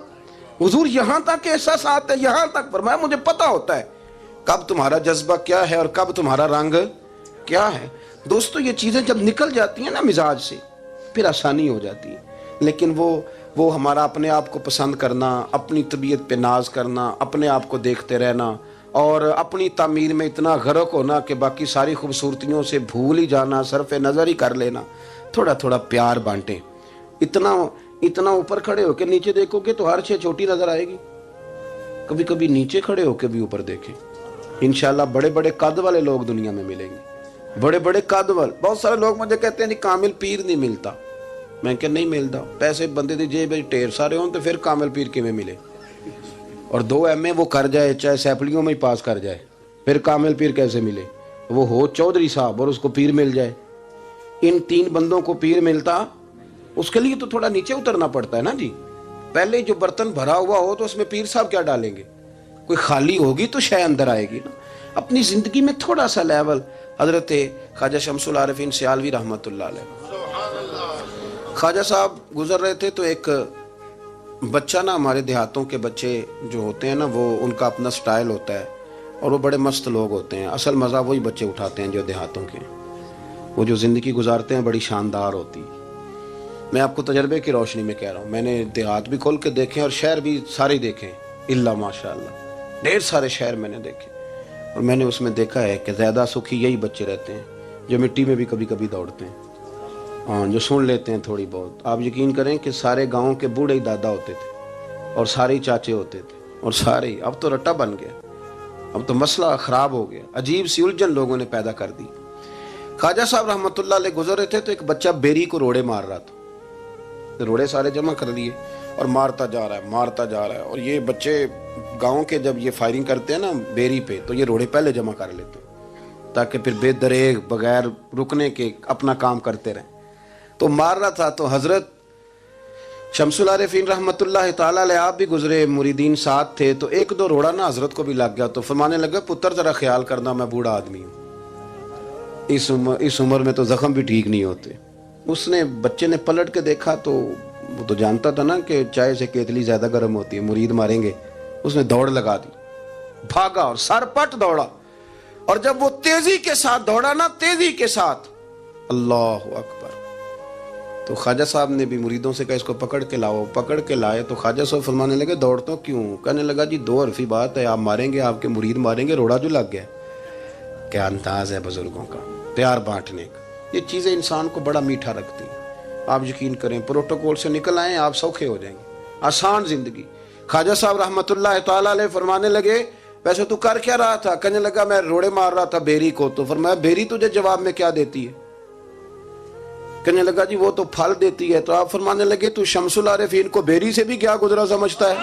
حضور یہاں تک احساسات ہے، یہاں تک۔ فرمایا مجھے پتہ ہوتا ہے کب تمہارا جذبہ کیا ہے اور کب تمہارا رنگ کیا ہے۔ دوستو یہ چیزیں جب نکل جاتی ہیں نا مزاج سے پھر آسانی ہو جاتی ہے، لیکن وہ ہمارا اپنے آپ کو پسند کرنا، اپنی طبیعت پہ ناز کرنا، اپنے آپ کو دیکھتے رہنا اور اپنی تعمیر میں اتنا غرق ہونا کہ باقی ساری خوبصورتیوں سے بھول ہی جانا، صرف نظر ہی کر لینا۔ تھوڑا تھوڑا پیار بانٹیں، اتنا اوپر کھڑے ہو کے نیچے دیکھو گے تو ہر چیز چھوٹی نظر آئے گی، کبھی کبھی نیچے کھڑے ہو کے بھی اوپر دیکھیں، انشاءاللہ بڑے بڑے قد والے لوگ دنیا میں ملیں گے، بڑے بڑے قد والے۔ بہت سارے لوگ مجھے کہتے ہیں نہیں کامل پیر نہیں ملتا، میں کہ نہیں ملتا، پیسے بندے دی جیب ٹھیر سارے ہوں تو پھر کامل پیر کیویں ملے؟ اور 2 MA وہ کر جائے چاہے سیپلیوں میں ہی پاس کر جائے، پھر کامل پیر کیسے ملے؟ وہ ہو چودھری صاحب اور اس کو پیر مل جائے، ان 3 بندوں کو پیر ملتا، اس کے لیے تو تھوڑا نیچے اترنا پڑتا ہے نا جی۔ پہلے جو برتن بھرا ہوا ہو تو اس میں پیر صاحب کیا ڈالیں گے؟ کوئی خالی ہوگی تو شے اندر آئے گی نا۔ اپنی زندگی میں تھوڑا سا لیول. حضرت خواجہ شمس العارفین سیالوی رحمۃ اللہ علیہ، خواجہ صاحب گزر رہے تھے تو ایک بچہ نا، ہمارے دیہاتوں کے بچے جو ہوتے ہیں نا وہ ان کا اپنا سٹائل ہوتا ہے اور وہ بڑے مست لوگ ہوتے ہیں. اصل مزہ وہی بچے اٹھاتے ہیں جو دیہاتوں کے، وہ جو زندگی گزارتے ہیں بڑی شاندار ہوتی. میں آپ کو تجربے کی روشنی میں کہہ رہا ہوں، میں نے دیہات بھی کھول کے دیکھے اور شہر بھی سارے دیکھے الا ماشاء اللہ، ڈھیر سارے شہر میں نے دیکھے، اور میں نے اس میں دیکھا ہے کہ زیادہ سکھی یہی بچے رہتے ہیں جو مٹی میں بھی کبھی کبھی دوڑتے ہیں، ہاں جو سن لیتے ہیں تھوڑی بہت. آپ یقین کریں کہ سارے گاؤں کے بوڑھے ہی دادا ہوتے تھے اور سارے ہی چاچے ہوتے تھے اور سارے ہی. اب تو رٹا بن گیا، اب تو مسئلہ خراب ہو گیا، عجیب سی الجھن لوگوں نے پیدا کر دی. خواجہ صاحب رحمۃ اللہ علیہ گزر رہے تھے تو ایک بچہ بیری کو روڑے مار رہا تھا. روڑے سارے جمع کر لیے اور مارتا جا رہا ہے. اور یہ بچے گاؤں کے جب یہ فائرنگ کرتے ہیں نا بیری پہ تو یہ روڑے پہلے جمع کر لیتے ہیں تاکہ پھر بے دریغ بغیر رکنے کے اپنا کام کرتے رہیں. تو مار رہا تھا تو حضرت شمس العارفین رحمۃ اللہ تعالیٰ علیہ آپ بھی گزرے، مریدین ساتھ تھے، تو ایک دو روڑا نا حضرت کو بھی لگ گیا. تو فرمانے لگا پتر ذرا خیال کرنا، میں بوڑھا آدمی ہوں، اس عمر میں تو زخم بھی ٹھیک نہیں ہوتے. اس نے بچے نے پلٹ کے دیکھا تو وہ تو جانتا تھا نا کہ چائے سے کیتلی زیادہ گرم ہوتی ہے، مرید ماریں گے. اس نے دوڑ لگا دی، بھاگا اور سر پٹ دوڑا. اور جب وہ تیزی کے ساتھ دوڑا نا، تیزی کے ساتھ، اللہ اکبر، تو خواجہ صاحب نے بھی مریدوں سے کہا اس کو پکڑ کے لاؤ. پکڑ کے لائے تو خواجہ صاحب فرمانے لگے دوڑتا کیوں؟ کہنے لگا جی دو حرفی بات ہے، آپ ماریں گے، آپ کے مرید ماریں گے، روڑا جو لگ گیا. کیا انداز ہے بزرگوں کا، پیار بانٹنے کا. یہ چیزیں انسان کو بڑا میٹھا رکھتی ہیں. آپ یقین کریں پروٹوکول سے نکل آئیں آپ سوکھے ہو جائیں گے، آسان زندگی. خواجہ صاحب رحمۃ اللہ تعالیٰ علیہ فرمانے لگے ویسے تو کر کیا رہا تھا؟ کہنے لگا میں روڑے مار رہا تھا بیری کو. تو فرمایا بیری تجھے جواب میں کیا دیتی ہے؟ کہنے لگا جی وہ تو پھل دیتی ہے. تو آپ فرمانے لگے تو شمس العارفین کو بیری سے بھی کیا گزرا سمجھتا ہے؟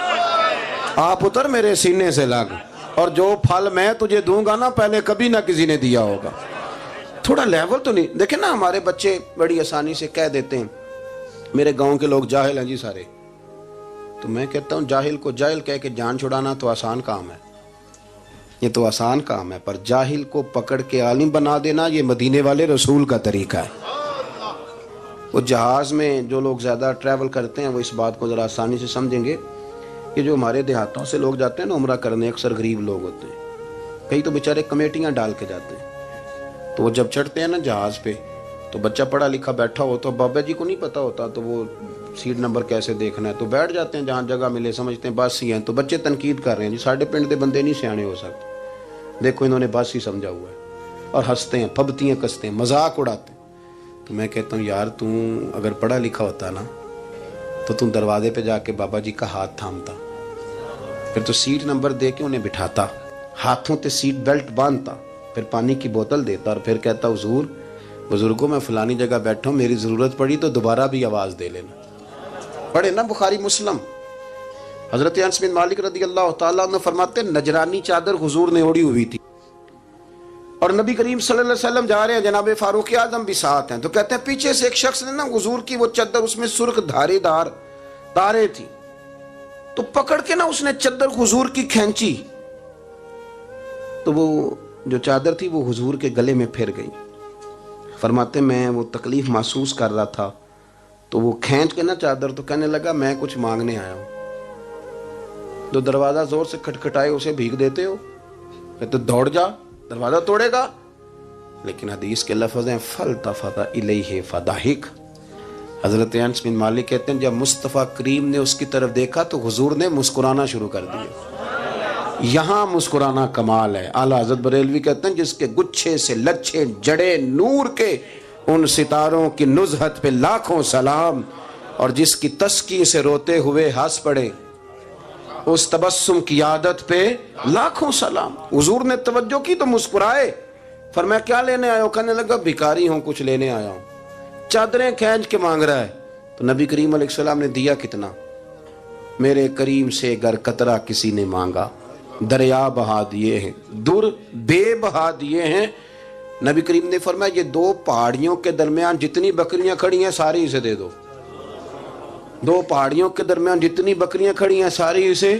آپ اتر میرے سینے سے لگ، اور جو پھل میں تجھے دوں گا نا پہلے کبھی نہ کسی نے دیا ہوگا. تھوڑا لیول تو نہیں. دیکھیں نا ہمارے بچے بڑی آسانی سے کہہ دیتے ہیں میرے گاؤں کے لوگ جاہل ہیں جی سارے. تو میں کہتا ہوں جاہل کو جاہل کہہ کے جان چھڑانا تو آسان کام ہے، یہ تو آسان کام ہے، پر جاہل کو پکڑ کے عالم بنا دینا یہ مدینے والے رسول کا طریقہ ہے. وہ جہاز میں جو لوگ زیادہ ٹریول کرتے ہیں وہ اس بات کو ذرا آسانی سے سمجھیں گے کہ جو ہمارے دیہاتوں سے لوگ جاتے ہیں نا عمرہ کرنے، اکثر غریب لوگ ہوتے ہیں، کئی تو بیچارے کمیٹیاں ڈال کے جاتے ہیں. تو وہ جب چڑھتے ہیں نا جہاز پہ تو بچہ پڑھا لکھا بیٹھا ہو تو بابا جی کو نہیں پتا ہوتا تو وہ سیٹ نمبر کیسے دیکھنا ہے، تو بیٹھ جاتے ہیں جہاں جگہ ملے، سمجھتے ہیں بس ہی ہیں. تو بچے تنقید کر رہے ہیں جی ساڈے پنڈ دے بندے نہیں سیانے ہو سکتے، دیکھو انہوں نے بس ہی سمجھا ہوا ہے، اور ہنستے ہیں، پھبتیاں کستے ہیں، مذاق اڑاتے ہیں. تو میں کہتا ہوں یار تو اگر پڑھا لکھا ہوتا نا تو تم دروازے پہ جا کے بابا جی کا ہاتھ تھامتا، پھر تو سیٹ نمبر دے کے انہیں بٹھاتا، ہاتھوں تے سیٹ بیلٹ باندھتا، پھر پانی کی بوتل دیتا اور پھر کہتا حضور بزرگوں میں فلانی جگہ بیٹھا ہوں، میری ضرورت پڑی تو دوبارہ بھی آواز دے لینا. پڑھے نا بخاری مسلم. حضرت انس بن مالک رضی اللہ تعالیٰ عنہ فرماتے نجرانی چادر حضور نے اوڑی ہوئی تھی اور نبی کریم صلی اللہ علیہ وسلم جا رہے ہیں، جناب فاروق اعظم بھی ساتھ ہیں. تو کہتے ہیں پیچھے سے ایک شخص نے نا حضور کی وہ چادر، اس میں سرخ دھارے دار تارے تھی، تو پکڑ کے نا اس نے چادر حضور کی کھینچی تو وہ جو چادر تھی وہ حضور کے گلے میں پھر گئی. فرماتے میں وہ تکلیف محسوس کر رہا تھا تو وہ کھینچ کے نا چادر، تو کہنے لگا میں کچھ مانگنے آیا ہوں. تو دروازہ زور سے کھٹکھٹائے اسے بھیگ دیتے ہو، کہتے دوڑ جا دروازہ توڑے گا. لیکن حدیث کے لفظ ہیں فَالْتَفَتَ إِلَيْهِ فَضَحِكَ. حضرت انس بن مالک کہتے ہیں جب مصطفیٰ کریم نے اس کی طرف دیکھا تو حضور نے مسکرانا شروع کر دیا. یہاں مسکرانا کمال ہے. اعلیٰ حضرت بریلوی کہتے ہیں جس کے گچھے سے لچھے جڑے نور کے ان ستاروں کی نزہت پہ لاکھوں سلام، اور جس کی تسکی سے روتے ہوئے ہنس پڑے اس تبسم کی عادت پہ لاکھوں سلام. حضور نے توجہ کی تو مسکرائے. فرمایا کیا لینے آئے ہو؟ کہنے لگا بھکاری ہوں، کچھ لینے آیا ہوں. چادریں کھینچ کے مانگ رہا ہے. تو نبی کریم علیہ السلام نے دیا کتنا؟ میرے کریم سے گر قطرہ کسی نے مانگا دریا بہا دیے ہیں، در بے بہا دیے ہیں. نبی کریم نے فرمایا یہ دو پہاڑیوں کے درمیان جتنی بکریاں کھڑی ہیں ساری اسے دے دو. دو پہاڑیوں کے درمیان جتنی بکریاں کھڑی ہیں ساری اسے